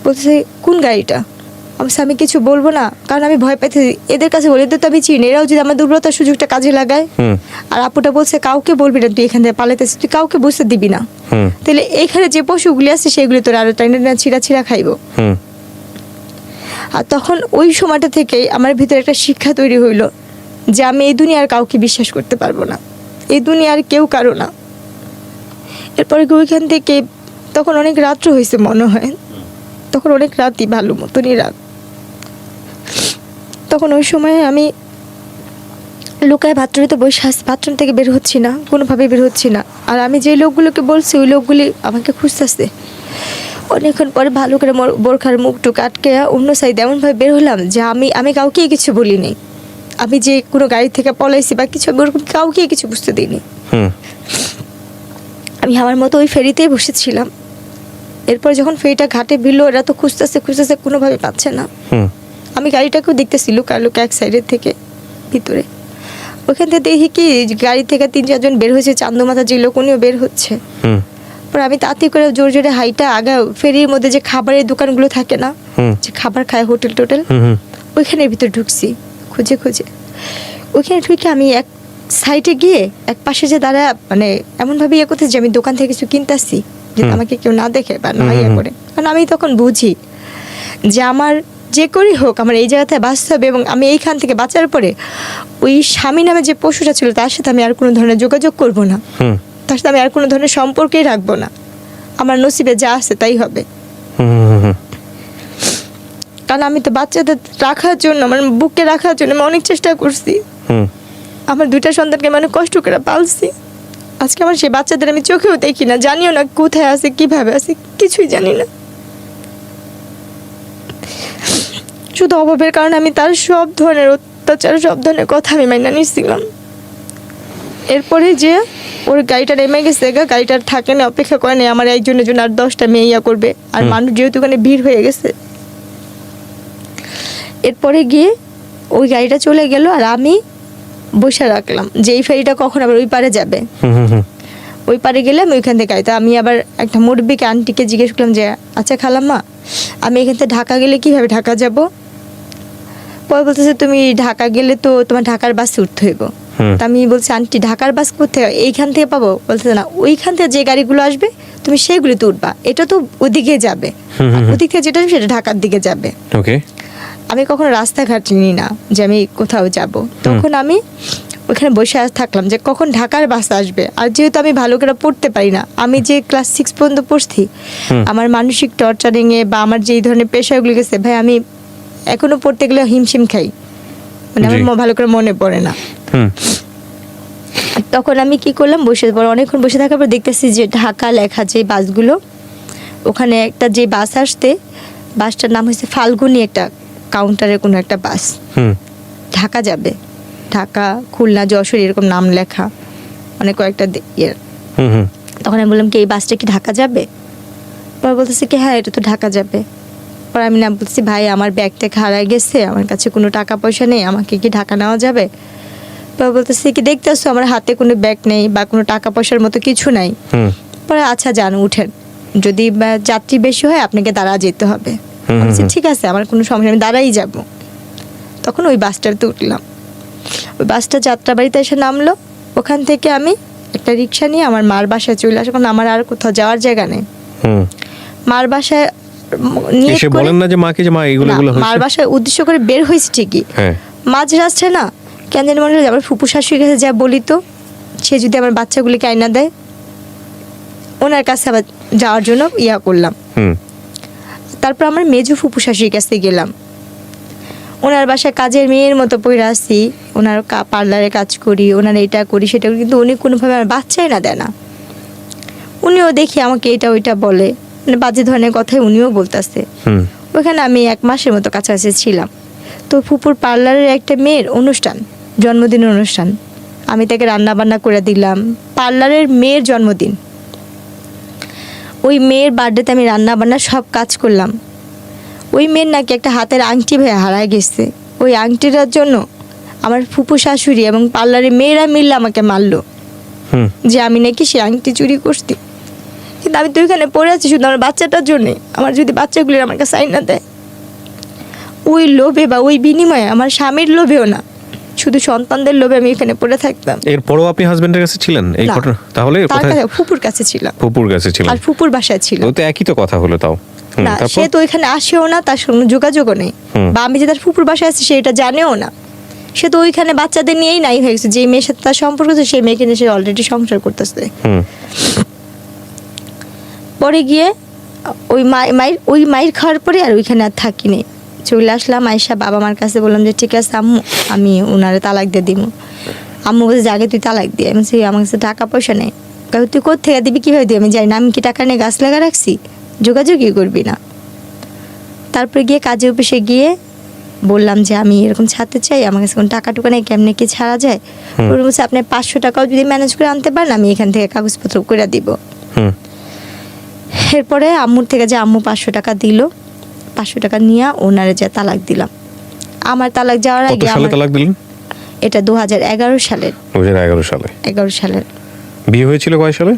বলতেছে কোন গাড়িটা? আমি কিছু বলবো না, কারণ আমি ভয় পাইতেছি। এদের কাছে বলে এদের তো আমি চিনি, এরাও যদি আমার দুর্বলতার সুযোগটা কাজে লাগায়। আর আপুটা বলছে কাউকে বলবি না, তুই এখান থেকে পালাইতেছিস, তুই কাউকে বুঝতে দিবি না, তাহলে এখানে যে পশুগুলি আছে সেগুলি তোর আরো টাইনা ছিঁড়া খাইবো। আর তখন ওই সময়টা থেকেই আমার ভিতরে একটা শিক্ষা তৈরি হইলো যে আমি এই দুনিয়ার কাউকে বিশ্বাস করতে পারবো না, এই দুনিয়ার কেউ কারো না। এরপরে ওইখান থেকে তখন অনেক রাত্র হয়েছে মনে হয়, তখন অনেক রাতই, ভালো মতনই রাত। তখন ওই সময় আমি লুকায় বাথরুমে বসে আসছি, বাথরুম থেকে বের হচ্ছি না, কোনোভাবে বের হচ্ছি না। আর আমি যে লোকগুলোকে বলছি ওই লোকগুলি আমাকে খুঁজতেছে। অনেকক্ষণ পরে ভালো করে বোরখার মুখটুক আটকে অন্য সাইডে এমনভাবে বের হলাম যে আমি কাউকেই কিছু বলিনি, আমি যে কোনো গাড়ি থেকে পলাইছি বা কিছু ওরকম কাউকেই কিছু বুঝতে দিইনি। আমি আমার মতো ওই ফেরিতেই বসেছিলাম। এরপর যখন ফেরিটা ঘাটে ভিড়লো, এরা তো খুঁজতেছে কোনোভাবে পাচ্ছে না। আমি গাড়িটাকেও দেখতেছি লুকা এক সাইডের থেকে ভিতরে। ওখান থেকে দেখি কি গাড়ি থেকে 3-4 জন বের হয়েছে, চান্দমাথা যে লোক উনিও বের হচ্ছে। পরে আমি তাড়াতাড়ি করে জোরে জোরে হাইটা আগা ফেরির মধ্যে যে খাবারের দোকানগুলো থাকে না, যে খাবার খায় হোটেল টোটেল, ওইখানের ভিতরে ঢুকছি খুঁজে ওইখানে ঢুকে আমি এক সাইডে গিয়ে এক পাশে যে দাঁড়া, মানে এমনভাবে করতে যে আমি দোকান থেকে কিছু কিনতে আসছি, যে আমাকে কেউ না দেখে বা না করে। কারণ আমি তখন বুঝি যে আমার যে করেই হোক আমার এই জায়গাতে বাঁচতে হবে, এবং আমি এইখান থেকে বাঁচার পরে ওই স্বামী নামে যে পশুটা ছিল তার সাথে আমি আর কোনো ধরনের যোগাযোগ করব না, তার সাথে আমি আর কোনো ধরনের সম্পর্কেই রাখবো না। আমার নসিবে যা আছে তাই হবে। কারণ আমি তো বাচ্চাদের রাখার জন্য, আমার বুকে রাখার জন্য আমি অনেক চেষ্টা করছি। আমার 2টা সন্তানকে আমি অনেক কষ্ট করে পালছি। আজকে আমার সেই বাচ্চাদের আমি চোখেও দেখি না, জানিও না কোথায় আছে, কিভাবে আছে, কিছুই জানি না। শুধু অভাবের কারণে আমি তার সব ধরনের অত্যাচার, সব ধরনের কথা আমি মাইনা নিচ্ছিলাম। এরপরে যে ওর গাড়িটা নেমে গেছে, গাড়িটার থাকে না, অপেক্ষা করে নেই আমার একজনের জন্য আর 10টা মেয়ে করবে। আর মানুষ যেহেতু ওখানে ভিড় হয়ে গেছে, এরপরে গিয়ে ওই গাড়িটা চলে গেল আর আমি বসে রাখলাম যে এই ফেরিটা কখন আবার ওই পারে যাবে। ওই পারে গেলে আমি ওইখান থেকে গাড়িতে, আমি আবার একটা মুরব্বিকে আন্টিকে জিজ্ঞেস করলাম যে আচ্ছা খালাম্মা, আমি এখান থেকে ঢাকা গেলে কীভাবে ঢাকা যাব? পরে বলতেছে তুমি ঢাকা গেলে তো তোমার ঢাকার বাসে উঠতে হইব। তা আমি বলছি আন্টি ঢাকার বাস কোথায়, এইখান থেকে পাবো? বলতেছে না, ওইখান থেকে যে গাড়িগুলো আসবে তুমি সেইগুলিতে উঠবা, এটা তো ওদিকে যাবে, ওদিক থেকে যেটা আসবে সেটা ঢাকার দিকে যাবে। ওকে। আমি কখনো রাস্তাঘাট চিনি না যে আমি কোথাও যাব, তখন আমি ওখানে বসে থাকলাম যে কখন ঢাকার বাস আসবে। আর যেহেতু আমি ভালো করে পড়তে পারি না, আমি যে ক্লাস 6 পর্যন্ত পড়ছি, আমার মানসিক টর্চারিংয়ে বা আমার যে এই ধরনের পেশাগুলো গেছে ভাই, আমি এখনো পড়তে গেলে হিমশিম খাই, মানে আমার ভালো করে মনে পড়ে না। তখন আমি কি করলাম, বসে পর অনেকক্ষণ বসে থাকার পর দেখতেছি যে ঢাকা লেখা যে বাসগুলো, ওখানে একটা যে বাস আসতে, বাসটার নাম হচ্ছে ফাল্গুনি, একটা কাউন্টারের কোনো একটা বাস ঢাকা যাবে, ঢাকা খুলনা যশোর এরকম নাম লেখা, মানে কয়েকটা ইয়ে। তখন আমি বললাম কি এই বাসটা কি ঢাকা যাবে? পরে বলতেছে কি হ্যাঁ এটা তো ঢাকা যাবে। পরে আমি নাম বলতেছি ভাই আমার ব্যাগটা হারাই গেছে, আমার কাছে কোনো টাকা পয়সা নেই, আমাকে কি ঢাকা নেওয়া যাবে? পরে বলতেছি কি দেখতে আসছো আমার হাতে কোনো ব্যাগ নেই বা কোনো টাকা পয়সার মতো কিছু নাই। পরে আচ্ছা যান উঠেন, যদি যাত্রী বেশি হয় আপনাকে দাঁড়া যেতে হবে। ঠিক আছে আমার কোনো সমস্যা, আমি দাঁড়াই যাব। তখন ওই বাসটাতে উঠলাম, ওই বাসটা যাত্রাবাড়িতে এসে নামলো। ওখান থেকে আমি একটা রিক্সা নিয়ে আমার মার বাসায় চলে আসি, কারণ আমার আর কোথাও যাওয়ার জায়গা নেই। মার বাসায় এসে বলেন না যে মাকে যে মা এগুলো হয়েছে? মার বাসায় উদ্দেশ্য করে বের হয়েছে ঠিকই, মাঝ রাস্তায় না কেন জানি মনে হয় আমার ফুপু শাশুড়ির কাছে যা বলি তো, সে যদি আমার বাচ্চাগুলিকে আইনা দেয়, ওনার কাছে আবার যাওয়ার জন্য ইয়া করলাম। তারপর আমার মেজু ফুপু শাশুড়ির কাছে গেলাম, ওনার বাসায় কাজের মেয়ের মতো পড়ে আসি, ওনার পার্লারে কাজ করি, ওনার এটা করি সেটা করি, কিন্তু উনি কোনোভাবে আমার বাচ্চাই না দেয় না। উনিও দেখি আমাকে এটা ওইটা বলে, মানে বাজে ধরনের কথাই উনিও বলতেছে। ওখানে আমি 1 মাসের মতো কাছাকাছি ছিলাম। তো ফুপুর পার্লারের একটা মেয়ের অনুষ্ঠান, জন্মদিনের অনুষ্ঠান, আমি তাকে রান্না বান্না করে দিলাম। পার্লারের মেয়ের জন্মদিন, ওই মেয়ের বার্থডেতে আমি রান্না বান্না সব কাজ করলাম। ওই মেয়ের নাকি একটা হাতের আংটি ভাই হারায় গেছে, ওই আংটিটার জন্য আমার ফুপু শাশুড়ি এবং পার্লারের মেয়েরা মিললে আমাকে মারলো যে আমি নাকি সে আংটি চুরি করছি। কিন্তু আমি তো ওইখানে পড়ে আছি শুধু আমার বাচ্চাটার জন্যে, আমার যদি বাচ্চাগুলি আমার কাছে আইনা দেয়, ওই লোভে বা ওই বিনিময়ে, আমার স্বামীর লোভেও না, শুধু সন্তানদের লোভে আমি এখানে পড়ে থাকতাম। এরপরও আপনি হাজবেন্ডের কাছে ছিলেন এই ঘটনা? তাহলে ফুপুর কাছে ছিলাম। ফুপুর কাছে ছিলেন, আর ফুপুর বাসায় ছিল। তো একই তো কথা হলো। তাও না, সে তো ওইখানে আসেও না, তার সঙ্গে যোগাযোগও নেই, বা আমি যে তার ফুপুর বাসায় আছি সেটা জানেও না। সে তো ওইখানে বাচ্চাদের নিয়েই নাই হয়ে গেছে, যে মেয়ের সাথে তার সম্পর্ক আছে সেই মেয়েকে নিয়ে সে অলরেডি সংসার করতেছে। পরে গিয়ে ওই মায়ের খাওয়ার পরে আর ওইখানে আর থাকিনি, চলে আসলাম। আয়সা বাবা মার কাছে বললাম যে ঠিক আছে আম্মু আমি ওনারে তালাক দিয়ে দিব। আম্মু বলছে আগে তুই তালাক দিয়ে, আমি বলছি আমার কাছে টাকা পয়সা নেই। তুই কোথেকে দিবি, কীভাবে দিবি? আমি জানি না, আমি কি টাকা নিয়ে গাছ লাগা রাখছি? যোগাযোগই করবি না। তারপরে গিয়ে কাজে অফিসে গিয়ে বললাম যে আমি এরকম ছাড়তে চাই, আমার কাছে কোনো টাকা টুকা নেই, কেমনে কি ছাড়া যায়? ওরা বলছে আপনি 500 টাকাও যদি ম্যানেজ করে আনতে পারেন আমি এখান থেকে কাগজপত্র করে দিব। এরপরে আম্মুর থেকে যে আম্মু 500 টাকা দিল, 500 টাকা নিয়ে ওনারে যে তালাক দিলাম। আমার তালাক যাওয়ার আগে তালাক দিলেন? এটা 2011 সালের। 11 সালের। বিয়ে হয়েছিল কয় সালে?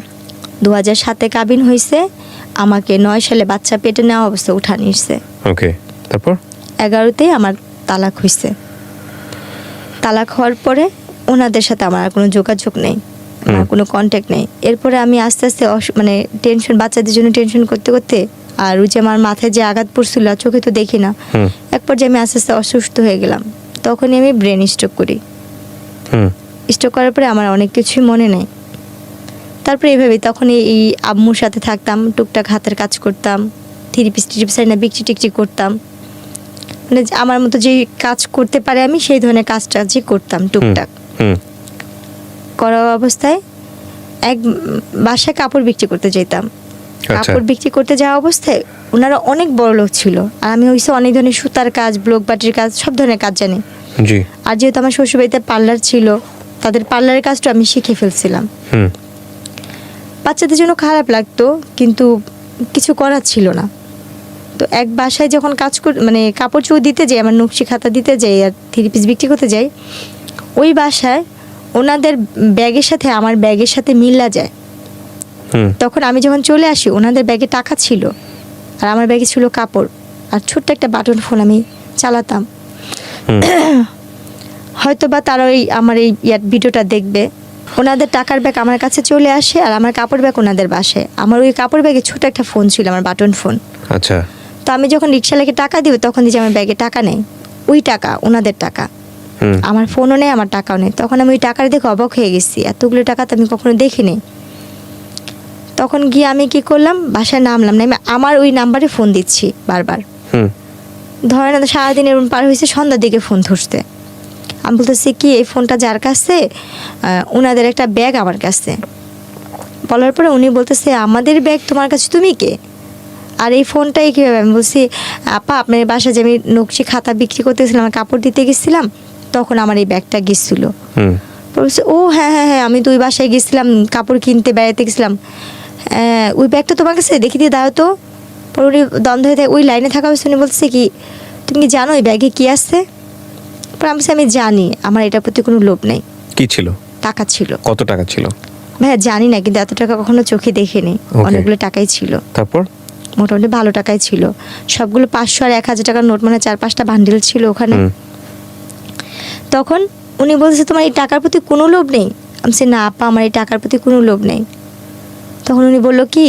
2007-এ কাবিন হয়েছে, আমাকে 9 সালে বাচ্চা পেটে নেওয়া অবস্থা উঠা নিচ্ছে। ওকে, তারপর 11-তেই আমার তালাক হয়েছে। তালাক হওয়ার পরে ওনাদের সাথে আমার আর কোনো যোগাযোগ নেই, আমার কোনো কন্ট্যাক্ট নেই। এরপরে আমি আস্তে আস্তে মানে টেনশন, বাচ্চাদের জন্য টেনশন করতে করতে, আর ওই যে আমার মাথায় যে আঘাত পড়ছিল চোখে তো দেখি না, এক পর্যায়ে আমি আস্তে আস্তে অসুস্থ হয়ে গেলাম। তখনই আমি ব্রেন স্ট্রোক করি। স্ট্রোক করার পরে আমার অনেক কিছুই মনে নেই। তারপরে এইভাবে তখন এই আম্মুর সাথে থাকতাম, টুকটাক হাতের কাজ করতাম, থ্রিপিস না বিক্রি টিকটি করতাম, মানে আমার মতো যে কাজ করতে পারে আমি সেই ধরনের কাজটা যে করতাম টুকটাক। করা অবস্থায় এক বাসায় কাপড় বিক্রি করতে যেতাম। কাপড় বিক্রি করতে যাওয়া অবস্থায় ওনারা অনেক বড় লোক ছিল, আর আমি হয়েছে অনেক ধরনের সুতার কাজ, ব্লক বাটির কাজ, সব ধরনের কাজ জানি। আর যেহেতু আমার শ্বশুরবাড়িতে পার্লার ছিল, তাদের পার্লারের কাজটা আমি শিখে ফেলছিলাম। বাচ্চাদের জন্য খারাপ লাগতো, কিন্তু কিছু করার ছিল না। তো এক বাসায় যখন কাজ মানে কাপড় চোপড় দিতে যাই, আমার নকশি খাতা দিতে যাই আর থ্রি-পিস বিক্রি করতে যাই, ওই বাসায় ওনাদের ব্যাগের সাথে আমার ব্যাগের সাথে মিল্লা যায়। তখন আমি যখন চলে আসি ওনাদের ব্যাগে টাকা ছিল আর আমার ব্যাগে ছিল কাপড় আর ছোট্ট একটা বাটন ফোন আমি চালাতাম। হয়তো বা তারা ওই আমার এই ভিডিওটা দেখবে, ওনাদের টাকার ব্যাগ আমার কাছে চলে আসে আর আমার কাপড় ব্যাগ ওনাদের বাসায়। আমার ওই কাপড় ব্যাগে ছোট একটা ফোন ছিল, আমার বাটন ফোন। আচ্ছা। তো আমি যখন রিক্সাওয়ালাকে টাকা দিব তখন দিয়েছি আমার ব্যাগে টাকা নেই, ওই টাকা ওনাদের টাকা, আমার ফোনও নেই আমার টাকাও নেই। তখন আমি ওই টাকার দেখে অবাক হয়ে গেছি, এতগুলো টাকা তো আমি কখনো দেখিনি। তখন গিয়ে আমি কি করলাম, বাসায় নামলাম না, আমি আমার ওই নাম্বারে ফোন দিচ্ছি বারবার। ধরে না সারাদিন এরকম পার হয়েছে, সন্ধ্যার দিকে ফোন ধরতে। আমি বলতেছি কি এই ফোনটা যার কাছে, ওনাদের একটা ব্যাগ আমার কাছে। বলার পরে উনি বলতেছে আমাদের ব্যাগ তোমার কাছে, তুমি কে, আর এই ফোনটাই কীভাবে? আমি বলছি আপা আপনার বাসায় যে আমি নকশি খাতা বিক্রি করতেছিলাম, আমার কাপড় দিতে গেছিলাম, তখন আমার এই ব্যাগটা গেছিলো। বলছে ও হ্যাঁ হ্যাঁ হ্যাঁ, আমি তো ওই বাসায় গেছিলাম কাপড় কিনতে, বেড়াতে গেছিলাম, ওই ব্যাগটা তোমার কাছে, দেখি দিয়ে দাও তো। পরে উনি দ্বন্দ্ব হয়ে ওই লাইনে থাকা হয়েছে, উনি বলছে কি তুমি কি জানো ওই ব্যাগে কী আছে? পরে আমি বলছি আমি জানি, আমার এটার প্রতি কোনো লোভ নেই। কি ছিল? টাকা ছিল। কত টাকা ছিল? ভাইয়া জানি না, কিন্তু এত টাকা কখনো চোখে দেখিনি। অনেকগুলো টাকাই ছিল। তারপর মোটামুটি ভালো টাকাই ছিল, সবগুলো 500 আর 1000 টাকার নোট, মানে 4-5টা বান্ডিল ছিল ওখানে। তখন উনি বলছে তোমার এই টাকার প্রতি কোনো লোভ নেই? আমি বলছি না আপা আমার এই টাকার প্রতি কোনো লোভ নেই। তখন উনি বললো কি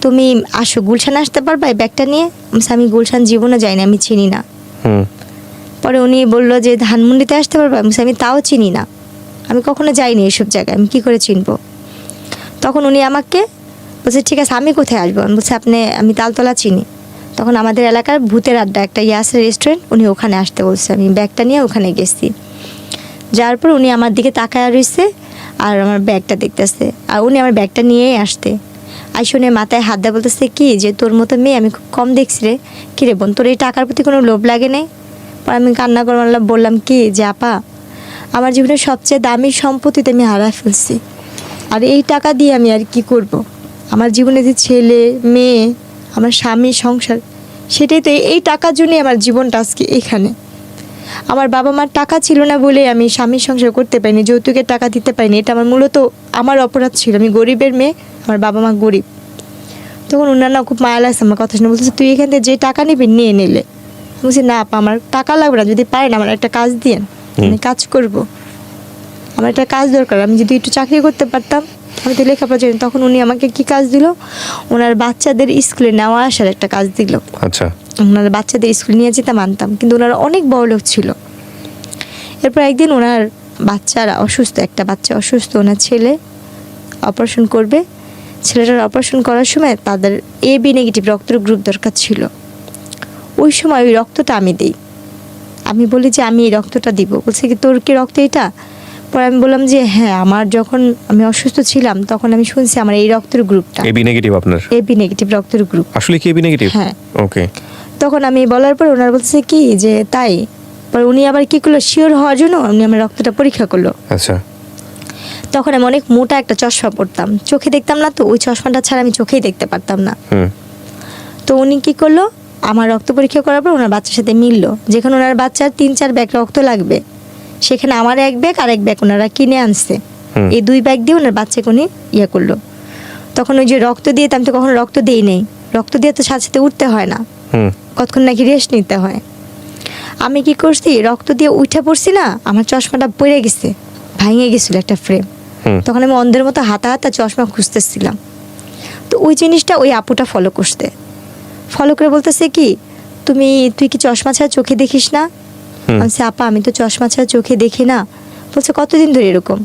তুমি আসো গুলশান আসতে পারবা এই ব্যাগটা নিয়ে? আমি গুলশান জীবনে যাইনি, আমি চিনি না। পরে উনি বললো যে ধানমন্ডিতে আসতে পারবা? আমি তাও চিনি না, আমি কখনো যাইনি এসব জায়গায়, আমি কী করে চিনবো? তখন উনি আমাকে বলছে ঠিক আছে আমি কোথায় আসবো? আমি বলছি আমি তালতলা চিনি। তখন আমাদের এলাকার ভূতের আড্ডা একটা আছে রেস্টুরেন্ট, উনি ওখানে আসতে বলছে। আমি ব্যাগটা নিয়ে ওখানে গেছি, যার পর উনি আমার দিকে তাকায় রয়েছে আর আমার ব্যাগটা দেখতেছে, আর উনি আমার ব্যাগটা নিয়েই আসতে শুনে মাথায় হাত দেয়, বলতেছে কি যে তোর মতো মেয়ে আমি খুব কম দেখছি রে, কিরে বোন তোর এই টাকার প্রতি কোনো লোভ লাগে নেই? পর আমি কান্না করে বললাম কি যে আপা আমার জীবনের সবচেয়ে দামি সম্পত্তিতে আমি হারায় ফেলছি, আর এই টাকা দিয়ে আমি আর কি করব? আমার জীবনে যে ছেলে মেয়ে, আমার স্বামী, সংসার, সেটাই তো, এই টাকার জন্যই আমার জীবনটা আজকে এখানে। আমার বাবা মার টাকা ছিল না বলে আমি স্বামীর সংসার করতে পারিনি, যৌতুকের টাকা দিতে পারিনি, এটা আমার মূলত আমার অপরাধ ছিল। আমি গরিবের মেয়ে, আমার বাবা মা গরিব। তখন ওনার না খুব মায়া লাগছে আমার কথা শুনে, বলতেছে তুই এখান থেকে যে টাকা নিবি নিয়ে নিলে। বলছি না আপা আমার টাকা লাগবে না, যদি পারেন আমার একটা কাজ দিয়েন, আমি কাজ করব, আমার একটা কাজ দরকার, আমি যদি একটু চাকরি করতে পারতাম, আমি তো লেখাপড়া জানি। তখন উনি আমাকে কি কাজ দিল, ওনার বাচ্চাদের স্কুলে নেওয়া আসার একটা কাজ দিল। আচ্ছা। ওনার বাচ্চাদের স্কুলে নিয়ে যেতে মানতাম, কিন্তু ওনারা অনেক বড় লোক ছিল। এরপর একদিন ওনার বাচ্চারা অসুস্থ, একটা বাচ্চা অসুস্থ, ওনার ছেলে অপারেশন করবে, ছেলেটার অপারেশন করার সময় তাদের AB নেগেটিভ রক্তের গ্রুপ দরকার ছিল। ওই সময় ওই রক্তটা আমি দিই, আমি বলি যে আমি এই রক্তটা দিব। বলছে কি তোর কি রক্ত এটা? পরে আমি বললাম যে হ্যাঁ আমার যখন আমি অসুস্থ ছিলাম তখন আমি শুনছি আমার এই রক্তের গ্রুপটা AB নেগেটিভ। আপনার AB নেগেটিভ রক্তের গ্রুপ? আসলে কি AB নেগেটিভ? হ্যাঁ। ওকে। তখন আমি বলার পর ওনার বলছে কি যে তাই। পরে উনি আবার কি করলো, শিওর হওয়ার জন্য উনি আমার রক্তটা পরীক্ষা করলো। আচ্ছা। তখন আমি অনেক মোটা একটা চশমা পরতাম, চোখে দেখতাম না, তো ওই চশমাটা ছাড়া আমি চোখেই দেখতে পারতাম না। তো উনি কি করলো, আমার রক্ত পরীক্ষা করার পর ওনার বাচ্চার সাথে মিললো, যেখানে ওনার বাচ্চার 3-4 ব্যাগ রক্ত লাগবে, সেখানে আমার 1 ব্যাগ আর 1 ব্যাগ ওনারা কিনে আনছে। এই 2 ব্যাগ দিয়ে ওনার বাচ্চাকে উনি করলো। তখন ওই যে রক্ত দিয়ে, আমি তো কখনো রক্ত দিই নেই, রক্ত দিয়ে তো সাথে সাথে উঠতে হয় না, কতক্ষণ নাকি রেস্ট নিতে হয়। আমি কি করছি, রক্ত দিয়ে উঠে পড়ছি না, আমার চশমাটা পড়ে গেছে, ভেঙে গেছিল একটা ফ্রেম। তখন আমি অন্ধের মতো হাতা চশমা খুঁজতেছিলাম। তো ওই জিনিসটা ওই আপুটা ফলো করে বলতেছে কি তুই কি চশমা ছাড়া চোখে দেখিস না? আমি আপা আমি তো চশমা ছাড়া চোখে দেখি না। বলছে কতদিন ধরে এরকম?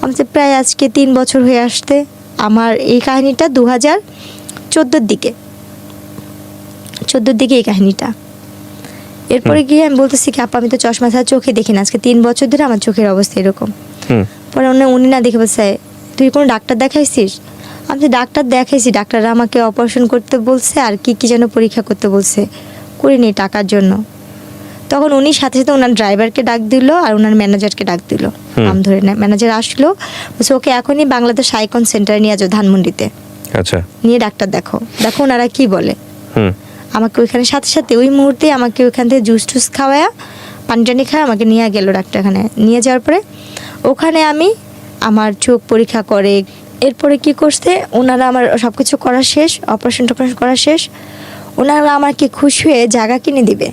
আমি প্রায় আজকে 3 বছর হয়ে আসতে। আমার এই কাহিনীটা 2014 দিকে এই কাহিনীটা। এরপরে গিয়ে আমি বলতেছি কি আপা আমি তো চশমা ছাড়া চোখে দেখি না, আজকে 3 বছর ধরে আমার চোখের অবস্থা এরকম। পরে উনি না দেখে বলছে তুই কোনো ডাক্তার দেখাইছিস? আমি ডাক্তার দেখাইছি, ডাক্তাররা আমাকে অপারেশন করতে বলছে আর কি যেন পরীক্ষা করতে বলছে, করিনি টাকার জন্য। তখন উনি সাথে সাথে ওনার ড্রাইভারকে ডাক দিল আর ওনার ম্যানেজারকে ডাক দিল, নাম ধরে না। ম্যানেজার আসলো, বলছে ওকে এখনই বাংলাদেশ আইকন সেন্টারে নিয়ে যাও ধানমন্ডিতে। আচ্ছা। নিয়ে ডাক্তার দেখো ওনারা কি বলে। আমাকে ওইখানে সাথে সাথে ওই মুহূর্তে আমাকে ওইখান থেকে জুস খাওয়ায়া পানি টানি খাওয়া আমাকে নিয়ে গেল ডাক্তারখানে। নিয়ে যাওয়ার পরে ওখানে আমি আমার চোখ পরীক্ষা করে, এরপরে কি করছে ওনারা আমার সব কিছু করা শেষ, অপারেশন করা শেষ, ওনারা আমাকে খুশি হয়ে জায়গা কিনে দিবে।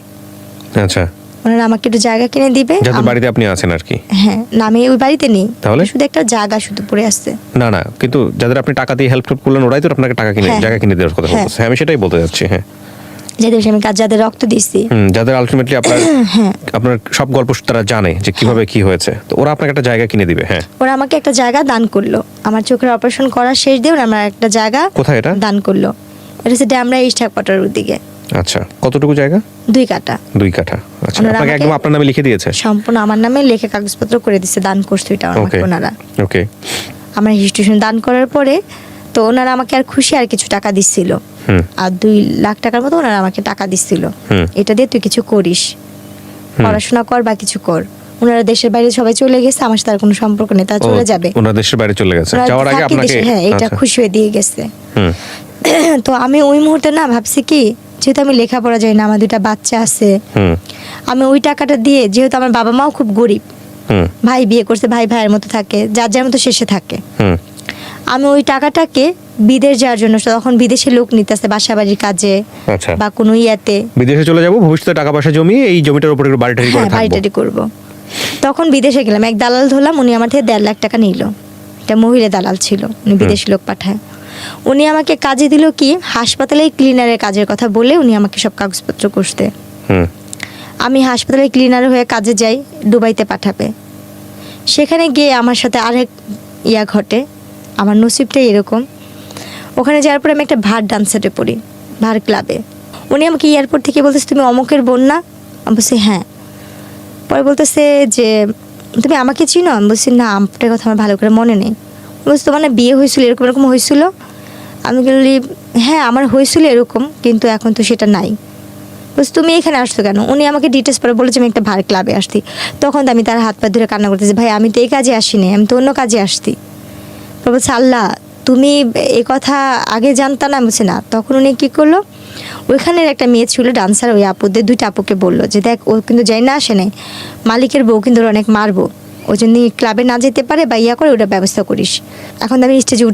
আচ্ছা। ওনারা আমাকে একটু জায়গা কিনে দিবে। যাদের বাড়িতে আপনি আছেন আর কি? হ্যাঁ, না আমি ওই বাড়িতে নেই, তাহলে শুধু একটা জায়গা শুধু পড়ে আসছে। না কিন্তু যাদের আপনি টাকা দিয়ে হেল্প করলেন ওরাই তো আপনাকে টাকা কিনে জায়গা কিনে দেওয়ার কথা বলতেছে। হ্যাঁ, আমি সেটাই বলতে যাচ্ছি। হ্যাঁ, যাদের আমি কাজ, যাদের রক্ত দিচ্ছি, যাদের আলটিমেটলি আপনার সব গল্প তারা জানে যে কিভাবে কি হয়েছে, তো ওরা আপনাকে একটা জায়গা কিনে দিবে। হ্যাঁ, ওরা আমাকে একটা জায়গা দান করলো। আমার চোখের অপারেশন করার শেষ দিয়ে ওরা আমার একটা জায়গা কোথায় এটা দান করলো? এটা হচ্ছে ড্যামরা ইস্ট হেডকোয়ার্টার দিকে। আচ্ছা, কতটুকু জায়গা? 2 কাঠা। 2 কাঠা। আচ্ছা, আপনাকে একদম আপনার নামে লিখে দিয়েছে? সম্পূর্ণ আমার নামে লিখে কাগজপত্র করে দিয়েছে, দান করছে এটা আমাকে ওনারা। ওকে। আমার রেজিস্ট্রেশন দান করার পরে তো ওনারা আমাকে আর খুশি আর কিছু টাকা দিচ্ছিল, আর 2 লাখ টাকার মতো ওনারা আমাকে টাকা দিচ্ছিল, এটা দিয়ে তুই কিছু করিস, পড়াশোনা কর বা কিছু কর। ওনারা দেশের বাইরে সবাই চলে গেছে, আমার সাথে আর কোনো সম্পর্ক নেই, তারা চলে যাবে। ওনারা দেশের বাইরে চলে গেছে, যাওয়ার আগে আপনাকে হ্যাঁ এটা খুশি হয়ে দিয়ে গেছে। তো আমি ওই মুহূর্তে না ভাবছি কি, যেহেতু আমি লেখাপড়া যাই না, আমার 2টা বাচ্চা আছে, আমি ওই টাকাটা দিয়ে, যেহেতু আমার বাবা মাও খুব গরিব, ভাই বিয়ে করছে, ভাই ভাইয়ের মতো থাকে, যার যার মতো শেষে থাকে, আমি ওই টাকাটাকে বিদেশ যাওয়ার জন্য, তখন বিদেশে লোক নিতে আসতে বাসা বাড়ির কাজে বা কোনো ইয়াতে, বিদেশে চলে যাব, ভবিষ্যতে টাকা পয়সা জমিয়ে এই জমিটার উপরে বাড়িটারি করে থাকবো, বাড়িটারি করব। তখন বিদেশে গেলাম, এক দালাল ধরলাম, উনি আমার থেকে 1.5 লাখ টাকা নিল। এটা মহিলা দালাল ছিল, উনি বিদেশি লোক পাঠায়। উনি আমাকে কাজে দিল কি, হাসপাতালে ক্লিনারের কাজের কথা বলে উনি আমাকে সব কাগজপত্র করতে। আমি হাসপাতালে ক্লিনার হয়ে কাজে যাই, দুবাইতে পাঠাবে। সেখানে গিয়ে আমার সাথে আরেক ইয়া ঘটে, আমার নসিবটাই এরকম। ওখানে যাওয়ার পরে আমি একটা ভার ডান্সারে পড়ি, ভার ক্লাবে। উনি আমাকে এয়ারপোর্ট থেকে বলতেছে, তুমি অমুকের বোন না? আমি বলছি হ্যাঁ। পরে বলতেছে যে তুমি আমাকে চিনো? আমি বলছি না, আপনার কথা আমার ভালো করে মনে নেই। বলছি তোমার না বিয়ে হয়েছিল, এরকম এরকম হয়েছিল? আমি বলি হ্যাঁ আমার হয়েছিল এরকম, কিন্তু এখন তো সেটা নাই। বলছি তুমি এখানে আসছো কেন? উনি আমাকে ডিটেলস পরে বলেছে আমি একটা ভার ক্লাবে আসছি। তখন আমি তার হাত পা ধরে কান্না করতেছি, ভাই আমি তো এই কাজে আসিনি, আমি তো অন্য কাজে আসছি। বলছে আল্লাহ, তুমি এই কথা আগে জানতা না? বলছে না। তখন উনি কী করলো, ওইখানের একটা মেয়ে ছিল ডান্সার, ওই আপুদের 2টা আপুকে বললো যে দেখ ও কিন্তু যাই না আসে নাই, মালিকের বউ কিন্তু অনেক মারবো, ওই জন্য ক্লাবে না যেতে পারে বা ইয়া করে ওটা ব্যবস্থা করিস। এখন আমি স্টেজে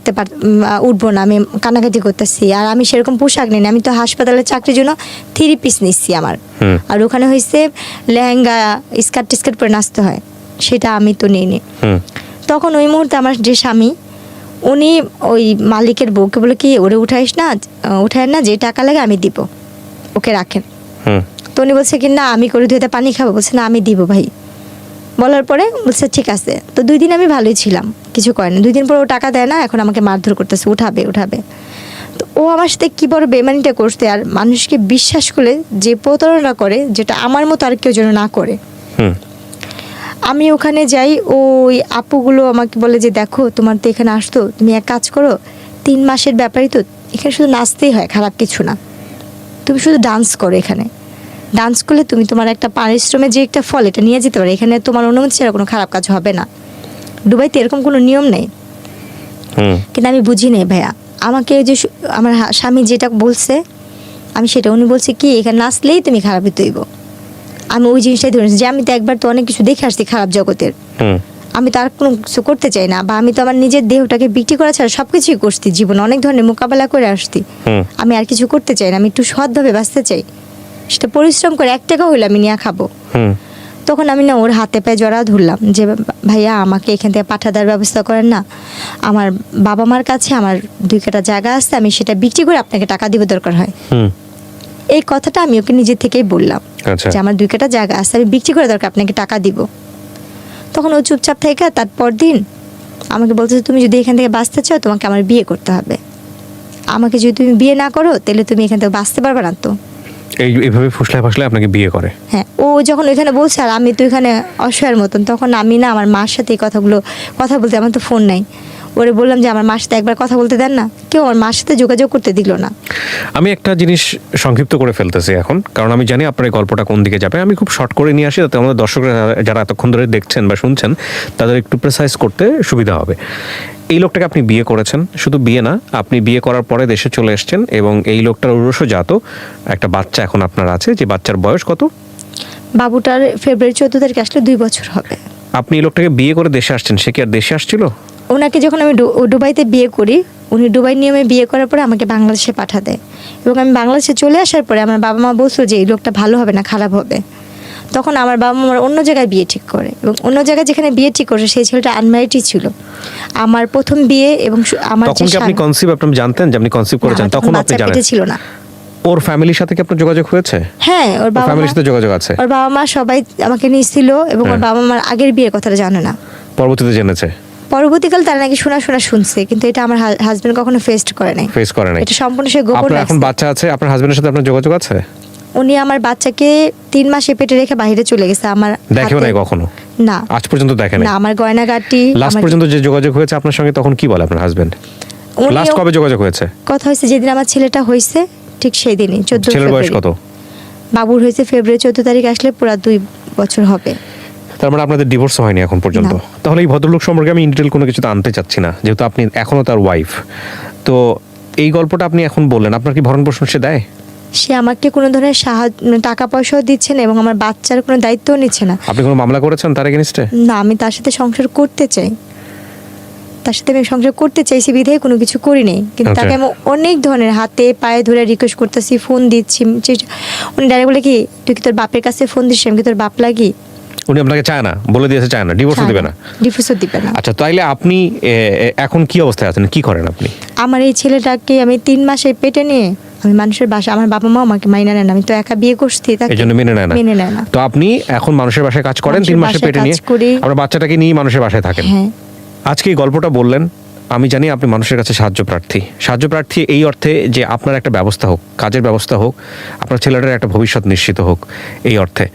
উঠবো না, আমি কান্নাকাটি করতেছি, আর আমি সেরকম পোশাক নিই, আমি তো হাসপাতালে চাকরির জন্য 3 পিস নিচ্ছি আমার, আর ওখানে হয়েছে লেহেঙ্গা স্কার্ট টিস্কার্ট পরে নাচতে হয়, সেটা আমি তো নিইনি। তখন ওই মুহূর্তে আমার যে স্বামী, উনি ওই মালিকের বউকে বলে কি ওরে উঠায় না, যে টাকা লাগে আমি দিব, ওকে রাখেন। তো উনি বলছে কি না আমি করে ধুয়ে পানি খাবো? বলছে না আমি দিব ভাই। বলার পরে বলছে ঠিক আছে। তো 2 দিন আমি ভালোই ছিলাম, কিছু করে না। 2 দিন পর ও টাকা দেয় না, এখন আমাকে মারধর করতেছে, উঠাবে। তো ও আমার সাথে কী বড় বেমানিটা করতে, আর মানুষকে বিশ্বাস করে যে প্রতারণা করে, যেটা আমার মতো আর কেউ যেন না করে। আমি ওখানে যাই, ওই আপুগুলো আমাকে বলে যে দেখো তোমার তো এখানে আসতো, তুমি এক কাজ করো, 3 মাসের ব্যাপারই তো, এখানে শুধু নাচতেই হয়, খারাপ কিছু না, তুমি শুধু ডান্স করো, এখানে ডান্স করলে তুমি তোমার একটা পারিশ্রমে যে একটা ফল এটা নিয়ে যেতে পারো, এখানে তোমার অনুমতি ছাড়া কোনো খারাপ কাজ হবে না। দুবাইতে এরকম কোনো নিয়ম নেই। কিন্তু আমি বুঝি নেই ভাইয়া, আমাকে যে আমার স্বামী যেটা বলছে আমি সেটা, উনি বলছে কি এখানে নাচলেই তুমি খারাপই তৈব। আমি ওই জিনিসটাই ধরেছি যে আমি তো একবার তো অনেক কিছু দেখে আসছি খারাপ জগতের, আমি তো আর কোনো কিছু করতে চাই না, বা আমি তো আমার নিজের দেহটাকে বিক্রি করা ছাড়া সব কিছুই করছি, জীবনে অনেক ধরনের মোকাবেলা করে আসছি, আমি আর কিছু করতে চাই না, আমি একটু সৎভাবে বাঁচতে চাই, সেটা পরিশ্রম করে 1 টাকা হইলে আমি নিয়ে খাবো। তখন আমি না ওর হাতে পায়ে জড়া ধরলাম যে ভাইয়া আমাকে এখান থেকে পাঠা দেওয়ার ব্যবস্থা করেন না, আমার বাবা মার কাছে আমার 2 কাঠা জায়গা আছে, আমি সেটা বিক্রি করে আপনাকে টাকা দিব দরকার হয়। এই কথাটা আমি ওকে নিজে থেকেই বললাম যে আমার 2 কাঠা জায়গা আছে, আমি বিক্রি করে দরকার আপনাকে টাকা দিব। তখন ও চুপচাপ থেকে তারপর দিন আমাকে বলছে তুমি যদি এখান থেকে বাঁচতে চাও তোমাকে আমার বিয়ে করতে হবে, আমাকে যদি তুমি বিয়ে না করো তাহলে তুমি এখান থেকে বাঁচতে পারবে না। তো এইভাবে ফুসলায় আপনাকে বিয়ে করে। হ্যাঁ, ও যখন ওইখানে বলছে আর আমি তো এখানে অসহায়ের মতন, তখন আমি না আমার মার সাথে এই কথা বলতে, আমার তো ফোন নাই, ওরে বললাম যে আমার মার সাথে একবার কথা বলতে দেন না, কেউ আমার মার সাথে যোগাযোগ করতে দিল না। আমি একটা জিনিস সংক্ষিপ্ত করে ফেলতেছি এখন, কারণ আমি জানি আপনার এই গল্পটা কোন দিকে যাবে। আমি খুব শর্ট করে নিয়ে আসি, যাতে আমাদের দর্শকরা যারা এতক্ষণ ধরে দেখছেন বা শুনছেন তাদের একটু প্রেসাইজ করতে সুবিধা হবে। এই লোকটাকে আপনি বিয়ে করেছেন, শুধু বিয়ে না, আপনি বিয়ে করার পরে দেশে চলে এসেছেন, এবং এই লোকটার উরসজাত একটা বাচ্চা এখন আপনার আছে, যে বাচ্চার বয়স কত? বাবুটার ফেব্রুয়ারি 14 তারিখে আসলে 2 বছর হবে। আপনি এই লোকটাকে বিয়ে করে দেশে আসছেন, সে কি আর দেশে আসছিল? ওনাকে যখন আমি দুবাইতে বিয়ে করি, উনি দুবাই নিয়মে বিয়ে করার পরে আমাকে বাংলাদেশে পাঠা দেয়, এবং আমি বাংলাদেশে চলে আসার পরে আমার বাবা মা বলছিল যে এই লোকটা ভালো হবে না খারাপ হবে। তখন আমার বাবা মা আমার অন্য জায়গায় বিয়ে ঠিক করে, এবং অন্য জায়গায় যেখানে বিয়ে ঠিক করে সেই ছেলেটা আনম্যারিডই ছিল। আমার প্রথম বিয়ে এবং আমার তখন কি আপনি কনসিভ আপনি জানতেন যে আপনি কনসিভ করেছেন? তখন আপনি জানেন ছিল না। ওর ফ্যামিলির সাথে কি আপনার যোগাযোগ হয়েছে? হ্যাঁ, ওর বাবা ফ্যামিলির সাথে যোগাযোগ আছে। ওর বাবা মা সবাই আমাকে নিয়েছিল, এবং ওর বাবা মার আগের বিয়ের কথাটা জানে না, পরবর্তীতে জেনেছে। পরবর্তীকাল তারা নাকি শোনা শুনছে, কিন্তু এটা আমার হাজবেন্ড কখনো ফেস করে নাই। এটা সম্পূর্ণ সে গোপন রাখছে। এখন বাচ্চা আছে, আপনার হাজবেন্ডের সাথে আপনার যোগাযোগ আছে? উনি আমার বাচ্চাকে 3 মাসে পেটে রেখে বাইরে চলে গেছে। আমার দেখেও নাই কখনো? না, আজ পর্যন্ত দেখেন না। আমার গয়নাগাটি লাস্ট পর্যন্ত যে যোগাযোগ হয়েছে আপনার সঙ্গে, তখন কি বলে আপনার হাজবেন্ড? লাস্ট কবে যোগাযোগ হয়েছে? কথা হয়েছে যেদিন আমার ছেলেটা হয়েছে, ঠিক সেই দিনই। 14 ছেলের বয়স কত? বাবুর হয়েছে ফেব্রুয়ারি 14 তারিখ, আসলে পুরো 2 বছর হবে। তার মানে আপনাদের ডিভোর্স হয়নি এখন পর্যন্ত? তাহলে এই ভদ্রলোক সম্পর্কে আমি ডিটেল কোনো কিছু আনতে চাচ্ছি না, যেহেতু আপনি এখনো তার ওয়াইফ। তো এই গল্পটা আপনি এখন বললেন, আপনার কি ভরণ পোষণ সে দেয়? সে আমাকে কোনো ধরনের সাহায্য, টাকা পয়সাও দিচ্ছে না, এবং আমার বাচ্চার কোনো দায়িত্বও নিচ্ছে না। আপনি কোনো মামলা করেছেন তার এগেইনস্টে? না, আমি তার সাথে সংসার করতে চাই, তার সাথে আমি সংসার করতে চাইছি বিধায় কোনো কিছু করিনি। কিন্তু তাকে আমি অনেক ধরনের হাতে পায়ে ধরে রিকোয়েস্ট করতেছি, ফোন দিচ্ছি। উনি ডাইরেক্ট বলে কি, তুই কি তোর বাপের কাছে ফোন দিস, আমি কি তোর বাপ লাগি? উনি আপনাকে চায় না, বলে দিয়েছে চায় না, ডিভোর্সও দিবে না? ডিভোর্সও দিবে না। আচ্ছা, তাইলে আপনি এখন কি অবস্থায় আছেন, কি করেন আপনি? আমার এই ছেলেটাকে আমি 3 মাসে পেটে নিয়ে আমি মানুষের বাসা, আমার বাবা মা আমাকে মাইনা নেন, আমি তো একা বিয়ে করছি, এই জন্য মেনে নেয় না। তো আপনি এখন মানুষের বাসায় কাজ করেন, 3 মাসে পেটে নিয়ে আপনার বাচ্চাটাকে নিয়ে মানুষের বাসায় থাকেন। হ্যাঁ। আজকে এই গল্পটা বললেন, আমি জানি আপনি মানুষের কাছে সাহায্য প্রার্থী এই অর্থে যে আপনার একটা ব্যবস্থা হোক, কাজের ব্যবস্থা হোক, আপনার ছেলেটার একটা ভবিষ্যৎ নিশ্চিত হোক। এই অর্থে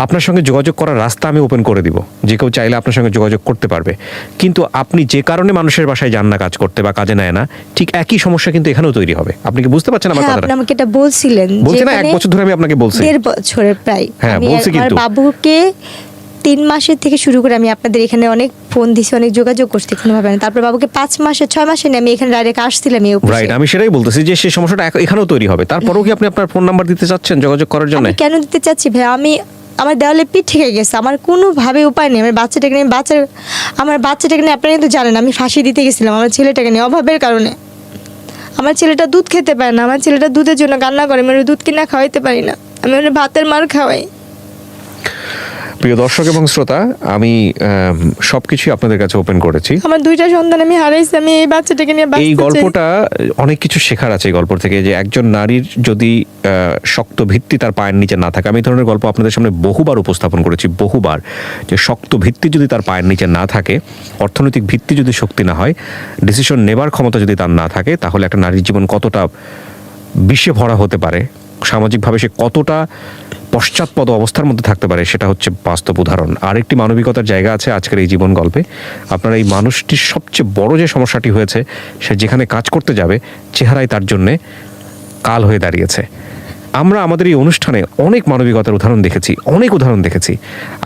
আপনার সঙ্গে যোগাযোগ করার রাস্তা আমি ওপেন করে দিব, যে কেউ চাইলে আপনার সঙ্গে যোগাযোগ করতে পারবে। কিন্তু আপনি যে কারণে মানুষের বাসায় যান না কাজ করতে বা কাজে নেয় না, ঠিক একই সমস্যা কিন্তু এখানেও তৈরি হবে। আপনি কি বুঝতে পারছেন আমার কথাটা? আপনি আমাকে এটা বলছিলেন, বলছেন না, 1 বছর ধরে আমি আপনাকে বলছি। 1.5 বছরের প্রায়। হ্যাঁ, বলছি। কিন্তু আমার বাবুকে 3 মাসের থেকে শুরু করে আমি আপনাদের এখানে অনেক ফোন দিছি, অনেক যোগাযোগ করছি, কোনোভাবে না। তারপর বাবুকে 5 মাসে 6 মাসে নিয়ে আমি এখানে ডাইরেক্ট আসছিলাম। রাইট, আমি সেটাই বলতেছি যে সেই সমস্যাটা এখানেও তৈরি হবে। তারপরেও কি আপনি আপনার ফোন নাম্বার দিতে চাচ্ছেন যোগাযোগ করার জন্য? আমি কেন দিতে চাচ্ছি ভাই, আমার দেওয়ালে পিঠ থেকে গেছে, আমার কোনোভাবে উপায় নেই। আমার বাচ্চাটাকে নিয়ে আপনারা কিন্তু জানেন আমি ফাঁসি দিতে গেছিলাম আমার ছেলেটাকে নিয়ে, অভাবের কারণে। আমার ছেলেটা দুধ খেতে পারে না, আমার ছেলেটা দুধের জন্য কান্না করে, আমি দুধ কিনা খাওয়াইতে পারি না, আমি ভাতের মার খাওয়াই। প্রিয় দর্শক এবং শ্রোতা, আমি সবকিছু আপনাদের কাছে ওপেন করেছি। আমার 2টা সন্তান আমি হারাইছি, আমি এই বাচ্চাটাকে নিয়ে এই গল্পটা অনেক কিছু শেখার আছে এই গল্প থেকে, যে একজন নারীর যদি শক্ত ভিত্তি তার পায়ের নিচে না থাকে। আমি এই ধরনের গল্প আপনাদের সামনে বহুবার উপস্থাপন করেছি, বহুবার, যে শক্ত ভিত্তি যদি তার পায়ের নিচে না থাকে, অর্থনৈতিক ভিত্তি যদি শক্তি না হয়, ডিসিশন নেবার ক্ষমতা যদি তার না থাকে, তাহলে একটা নারীর জীবন কতটা বিষে ভরা হতে পারে, সামাজিকভাবে সে কতটা পশ্চাৎপদ অবস্থার মধ্যে থাকতে পারে, সেটা হচ্ছে বাস্তব উদাহরণ। আরেকটি মানবিকতার জায়গা আছে আজকের এই জীবন গল্পে। আপনার এই মানুষটির সবচেয়ে বড় যে সমস্যাটি হয়েছে, সে যেখানে কাজ করতে যাবে চেহারাই তার জন্যে কাল হয়ে দাঁড়িয়েছে। আমরা আমাদের এই অনুষ্ঠানে অনেক মানবিকতার উদাহরণ দেখেছি।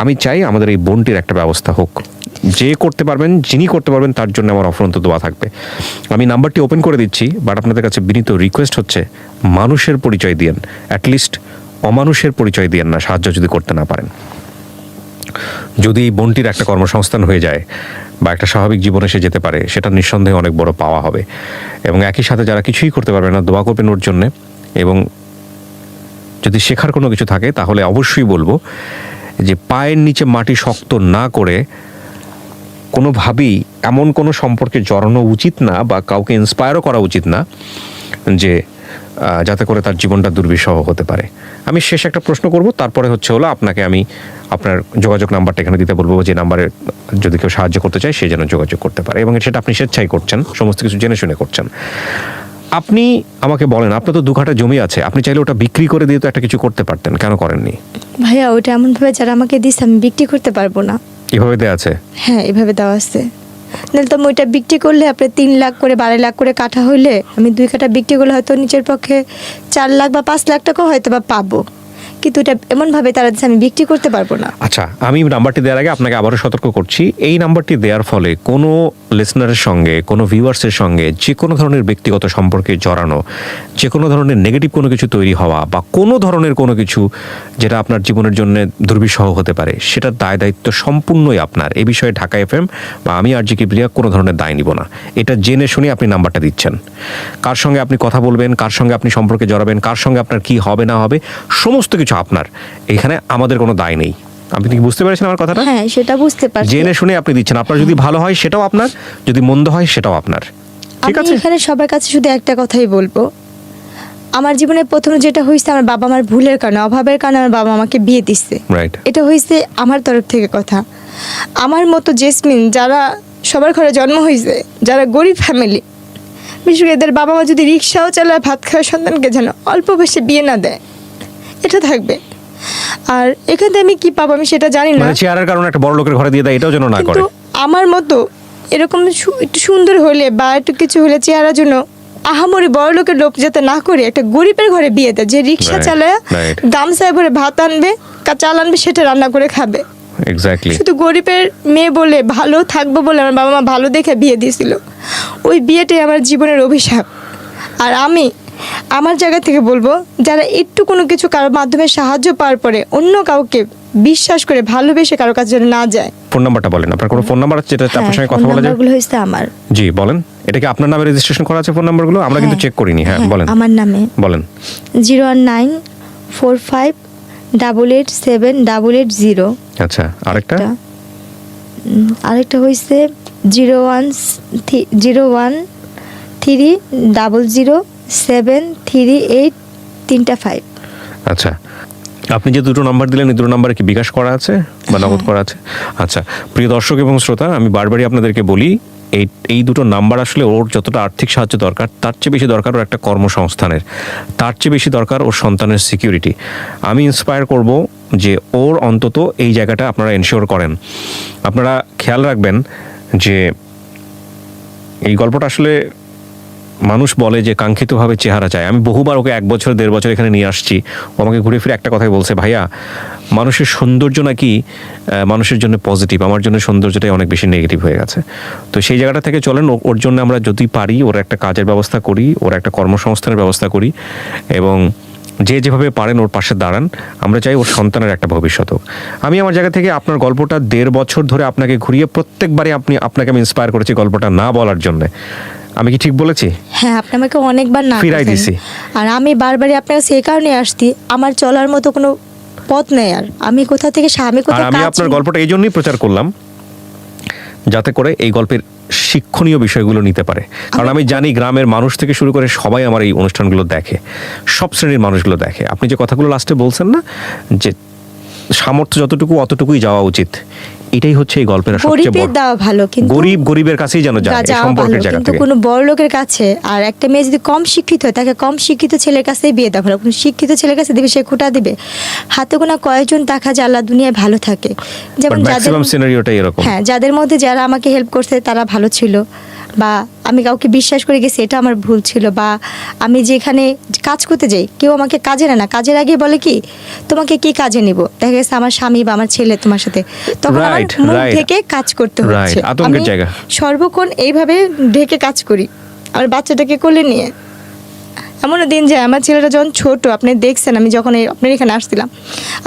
আমি চাই আমাদের এই বোনটির একটা ব্যবস্থা হোক। যে করতে পারবেন, যিনি করতে পারবেন, তার জন্য আমার অফুরন্ত দোয়া থাকবে। আমি নাম্বারটি ওপেন করে দিচ্ছি, বাট আপনাদের কাছে বিনীত রিকোয়েস্ট হচ্ছে, মানুষের পরিচয় দিয়েন, অ্যাটলিস্ট অমানুষের পরিচয় দিয়েন না, সাহায্য যদি করতে না পারেন। যদি এই বোনটির একটা কর্মসংস্থান হয়ে যায় বা একটা স্বাভাবিক জীবনে সে যেতে পারে, সেটা নিঃসন্দেহে অনেক বড় পাওয়া হবে। এবং একই সাথে যারা কিছুই করতে পারবে না, দোয়া করবেন ওর জন্যে। এবং যদি শেখার কোনো কিছু থাকে তাহলে অবশ্যই বলবো যে পায়ের নিচে মাটি শক্ত না করে কোনোভাবেই এমন কোনো সম্পর্কে জড়ানো উচিত না, বা কাউকে ইন্সপায়ারও করা উচিত না যে যাতে করে তার জীবনটা দুর্বিষহ হতে পারে। আমি শেষ একটা প্রশ্ন করব, তারপরে হলো আপনাকে আমি আপনার যোগাযোগ নাম্বারটা এখানে দিতে বলবো, যে নাম্বারে যদি কেউ সাহায্য করতে চায় সে যেন যোগাযোগ করতে পারে, এবং সেটা আপনি স্বেচ্ছায় করছেন, সমস্ত কিছু জেনে শুনে করছেন। আপনি আমাকে বলেন, আপনার তো 2 কাঠা জমি আছে, আপনি চাইলে ওটা বিক্রি করে দিয়ে তো একটা কিছু করতে পারতেন, কেন করেননি? ভাইয়া ওটা এমনভাবে যারা আমাকে দিচ্ছে আমি বিক্রি করতে পারবো না। এভাবে দেওয়া আছে? হ্যাঁ, এভাবে দেওয়া আছে। নাহলে তো ওইটা বিক্রি করলে আপনার 3 লাখ করে 12 লাখ করে কাঠা হইলে আমি 2 কাঠা বিক্রি করলে হয়তো নিচের পক্ষে 4 লাখ বা 5 লাখ টাকা হয়তো বা পাবো, কিন্তু এটা এমনভাবে তারা দিচ্ছে আমি বিক্রি করতে পারবো না। আচ্ছা, আমি নাম্বারটি দেওয়ার আগে আপনাকে আবারও সতর্ক করছি, এই নাম্বারটি দেওয়ার ফলে কোনো লিসনারের সঙ্গে, কোনো ভিউয়ার্সের সঙ্গে যে কোনো ধরনের ব্যক্তিগত সম্পর্কে জড়ানো, যে কোনো ধরনের নেগেটিভ কোনো কিছু তৈরি হওয়া, বা কোনো ধরনের কোনো কিছু যেটা আপনার জীবনের জন্য দুর্বিষহ হতে পারে, সেটার দায়িত্ব সম্পূর্ণই আপনার। এ বিষয়ে ঢাকা এফএম বা আমি আরজি কিবরিয়া কোনো ধরনের দায় নিব না। এটা জেনে শুনে আপনি নাম্বারটা দিচ্ছেন। কার সঙ্গে আপনি কথা বলবেন, কার সঙ্গে আপনি সম্পর্কে জড়াবেন, কার সঙ্গে আপনার কি হবে না হবে, সমস্ত কিছু সবকিছু আপনার, এখানে আমাদের কোনো দায় নেই। আপনি কি বুঝতে পেরেছেন আমার কথাটা? হ্যাঁ, সেটা বুঝতে পারছি। জেনে শুনে আপনি দিচ্ছেন, আপনার যদি ভালো হয় সেটাও আপনার, যদি মন্দ হয় সেটাও আপনার, ঠিক আমি আছে? এখানে সবার কাছে শুধু একটা কথাই বলবো, আমার জীবনে প্রথমে যেটা হয়েছে আমার বাবা মার ভুলের কারণে, অভাবের কারণে আমার বাবা আমাকে বিয়ে দিচ্ছে। রাইট। এটা হয়েছে আমার তরফ থেকে কথা। আমার মতো জেসমিন যারা সবার ঘরে জন্ম হয়েছে, যারা গরিব ফ্যামিলি, বিশেষ করে এদের বাবা মা যদি রিক্সাও চালায় ভাত খাওয়া সন্তানকে যেন অল্প বয়সে বিয়ে না দেয়, এটা থাকবে। আর এখান থেকে আমি কি পাবো আমি সেটা জানি না, মানে চেয়ারের কারণে একটা বড় লোকের ঘরে দিয়ে দেয়, এটাও যেন না করে। কিন্তু আমার মতো এরকম একটু সুন্দর হলে বা একটু কিছু হলে চেহারার জন্য আহামরি বড় লোকের লোক যাতে না করে একটা গরিবের ঘরে বিয়ে দেয়, যে রিক্সা Right, চালায় right. গামছায় ভরে ভাত আনবে, চাল আনবে, সেটা রান্না করে খাবে। এক্স্যাক্টলি। শুধু গরিবের মেয়ে বলে ভালো থাকবো বলে আমার বাবা মা ভালো দেখে বিয়ে দিয়েছিল। ওই বিয়েটাই আমার জীবনের অভিশাপ। আর আমি আমার জায়গা থেকে বলবো, যারা একটু কোনো কিছু কারোর মাধ্যমে সাহায্য পাওয়ার পরে অন্য কাউকে বিশ্বাস করে ভালোবেসে কারোর কাছে যেন না যায়। ফোন নাম্বারটা বলেন, আপনার কোনো ফোন নাম্বার আছে যেটা আপনার সঙ্গে কথা বলা যায়? নাম্বারগুলো হয়েছে আমার। জি বলেন, এটা কি আপনার নামে রেজিস্ট্রেশন করা আছে ফোন নাম্বারগুলো? আমরা কিন্তু চেক করিনি। হ্যাঁ বলেন। আমার নামে বলেন। 01945887880। আচ্ছা, আরেকটা? আরেকটা হয়েছে 013007385। আচ্ছা, আপনি যে দুটো নাম্বার দিলেন এই দুটো নাম্বারে কি বিকাশ করা আছে বা নগদ করা আছে? আচ্ছা, প্রিয় দর্শক এবং শ্রোতা, আমি বারবারই আপনাদেরকে বলি, এই দুটো নাম্বার আসলে ওর যতটা আর্থিক সাহায্য দরকার তার চেয়ে বেশি দরকার ওর একটা কর্মসংস্থানের, তার চেয়ে বেশি দরকার ওর সন্তানের সিকিউরিটি। আমি ইন্সপায়ার করব যে ওর অন্তত এই জায়গাটা আপনারা এনশিওর করেন। আপনারা খেয়াল রাখবেন যে এই গল্পটা আসলে মানুষ বলে যে কাঙ্ক্ষিতভাবে চেহারা চায়। আমি বহুবার ওকে 1 বছর 1.5 বছর এখানে নিয়ে আসছি, ও আমাকে ঘুরে ফিরে একটা কথাই বলছে, ভাইয়া মানুষের সৌন্দর্য নাকি মানুষের জন্য পজিটিভ, আমার জন্য সৌন্দর্যটাই অনেক বেশি নেগেটিভ হয়ে গেছে। তো সেই জায়গাটা থেকে চলেন, ওর জন্য আমরা যদি পারি ওর একটা কাজের ব্যবস্থা করি, ওর একটা কর্মসংস্থানের ব্যবস্থা করি, এবং যে যেভাবে পারেন ওর পাশে দাঁড়ান। আমরা চাই ওর সন্তানের একটা ভবিষ্যৎ হোক। আমি আমার জায়গা থেকে আপনার গল্পটা 1.5 বছর ধরে আপনাকে ঘুরিয়ে প্রত্যেকবারই আপনাকে আমি ইন্সপায়ার করেছি গল্পটা না বলার জন্য। আমি কি ঠিক বলেছি? হ্যাঁ, আপনি আমাকে অনেকবার না ফিরাই দিছি। আর আমি বারবারই আপনার কাছে এই কারণে আসছি, আমার চলার মতো কোনো পথ নেই। আর আমি কোথা থেকে আর আমি আপনার গল্পটা এই জন্যই প্রচার করলাম যাতে করে এই গল্পের শিক্ষণীয় বিষয়গুলো নিতে পারে। কারণ আমি জানি গ্রামের মানুষ থেকে শুরু করে সবাই আমার এই অনুষ্ঠানগুলো দেখে, সব শ্রেণীর মানুষগুলো দেখে। আপনি যে কথাগুলো লাস্টে বলছেন না, যে সামর্থ্য যতটুকু অতটুকুই যাওয়া উচিত, এটাই হচ্ছে এই গল্পের সবচেয়ে বড়। দেওয়া ভালো, কিন্তু গরিবের কাছেই যেন যায় এই সম্পর্কের জায়গা থেকে। কোনো বড় লোকের কাছে, আর একটা মেয়ে যদি কম শিক্ষিত হয় তাকে কম শিক্ষিত ছেলের কাছেই বিয়ে দেওয়া ভালো। কোনো শিক্ষিত ছেলের কাছে দিবে সে খোঁটা দিবে। হাতে গোনা কয়েকজন দেখা যায় আল্লাহ দুনিয়ায় ভালো থাকে, যেমন ম্যাক্সিমাম সিনারিওটা এরকম। হ্যাঁ, যাদের মধ্যে যারা আমাকে হেল্প করছে তারা ভালো ছিল, বা আমি কাউকে বিশ্বাস করে গেছি এটা আমার ভুল ছিল, বা আমি যেখানে কাজ করতে যাই কেউ আমাকে কাজে না, কাজের আগে বলে কি তোমাকে কি কাজে নিব, দেখা গেছে আমার স্বামী বা আমার ছেলে তোমার সাথে, তখন আমার মন থেকে কাজ করতে হচ্ছে। আতঙ্কের জায়গা। সর্বক্ষণ এইভাবে ঢেকে কাজ করি আমার বাচ্চাটাকে কোলে নিয়ে। এমনও দিন যায় আমার ছেলেটা যখন ছোট, আপনি দেখছেন আমি যখন আপনার এখানে আসছিলাম,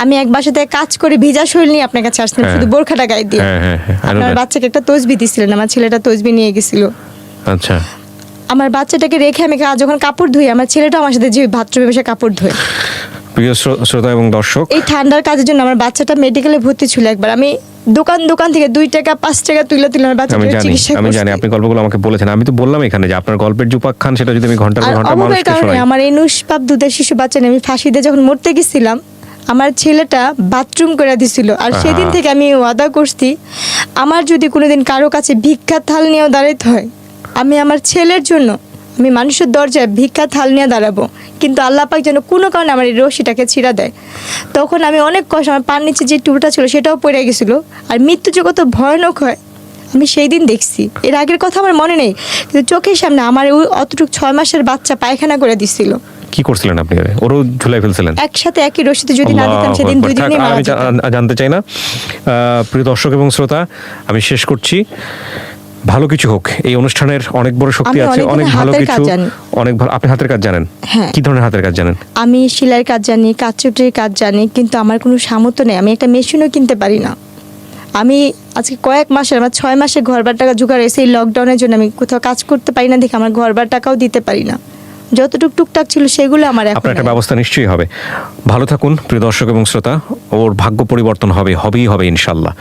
আমি এক বাসাতে কাজ করে ভিজা শরীর নিয়ে আপনার কাছে আসছিলাম, শুধু বোরখাটা গায়ে দিয়ে। আপনার বাচ্চাকে একটা তসবি দিছিলেন, আমার ছেলেটা তসবি নিয়ে গেছিল। আচ্ছা, আমার বাচ্চাটাকে রেখে আমি যখন কাপড় ধুই, আমার ছেলেটা আমার সাথে যে বাথরুমে বসে কাপড় ধোয়। প্রিয় শ্রোতা এবং দর্শক, এই ঠান্ডার কাজের জন্য আমার বাচ্চাটা মেডিকেলে ভর্তি ছিল। একবার আমি দোকান থেকে 2 টাকা 5 টাকা তুলে আমার বাচ্চাটাকে চিকিৎসা করছি। আমি জানি আপনি গল্পগুলো আমাকে বলেছেন। আমি তো বললাম এখানে যে আপনার গল্পের জুপাকখান, সেটা যদি আমি ঘন্টার পর ঘন্টা মানুষকে শোনাই। আমার এই নুসপাপ দুধের শিশু বাচ্চা নিয়ে আমি ফাঁসিতে যখন মরতে গেছিলাম, আমার ছেলেটা বাথরুম করে দিছিল। আর সেদিন থেকে আমি ওয়াদা করছি, আমার যদি কোনোদিন কারো কাছে ভিক্ষার থাল নিয়েও দাঁড়াইতে হয়, আমি আমার ছেলের জন্য আমি মানুষের দরজায় ভিক্ষার থাল নিয়ে দাঁড়াবো, কিন্তু আল্লাহ পাক যেন কোনো কারণে আমার এই রশিটাকে ছিঁড়া দেয়। তখন আমি অনেক কষ্ট, আমার পার নিচে যে টুলটা ছিল সেটাও পড়ে গেছিলো। আর মৃত্যু যে কত ভয়ানক হয় আমি সেই দিন দেখছি। এর আগের কথা আমার মনে নেই, কিন্তু চোখের সামনে আমার অতটুকু 6 মাসের বাচ্চা পায়খানা করে দিচ্ছিল। কি করছিলেন আপনি? ওরও ঝুলাই ফেলছিলেন একসাথে একই রশিতে, যদি না দিতাম সেদিন 2 দিনে মারা যেত। আমি জানতে চাই না। প্রিয় দর্শক এবং শ্রোতা, আমি শেষ করছি। ভালো কিছু হোক, এই অনুষ্ঠানের অনেক বড় শক্তি আছে, অনেক ভালো কিছু, অনেক ভালো। আপনি হাতের কাজ জানেন? কি ধরনের হাতের কাজ জানেন? আমি সেলাইয়ের কাজ জানি, কাঠচুপড়ির কাজ জানি, কিন্তু আমার কোনো সামর্থ্য নেই। আমি একটা মেশিনও কিনতে পারি না। আমি আজকে কয়েক মাসের, আমার 6 মাসের ঘরবার টাকা জোগাড় হয়েছে। এই লকডাউনের জন্য আমি কোথাও কাজ করতে পারি না দেখে আমার ঘরবার টাকাও দিতে পারি না। যতটুক টুকটাক ছিল সেগুলো আমার এখন আপনার একটা নাই। ব্যবস্থা নিশ্চয়ই হবে। ভালো থাকুন প্রিয় দর্শক এবং শ্রোতা, ওর ভাগ্য পরিবর্তন হবেই হবে ইনশাল্লাহ।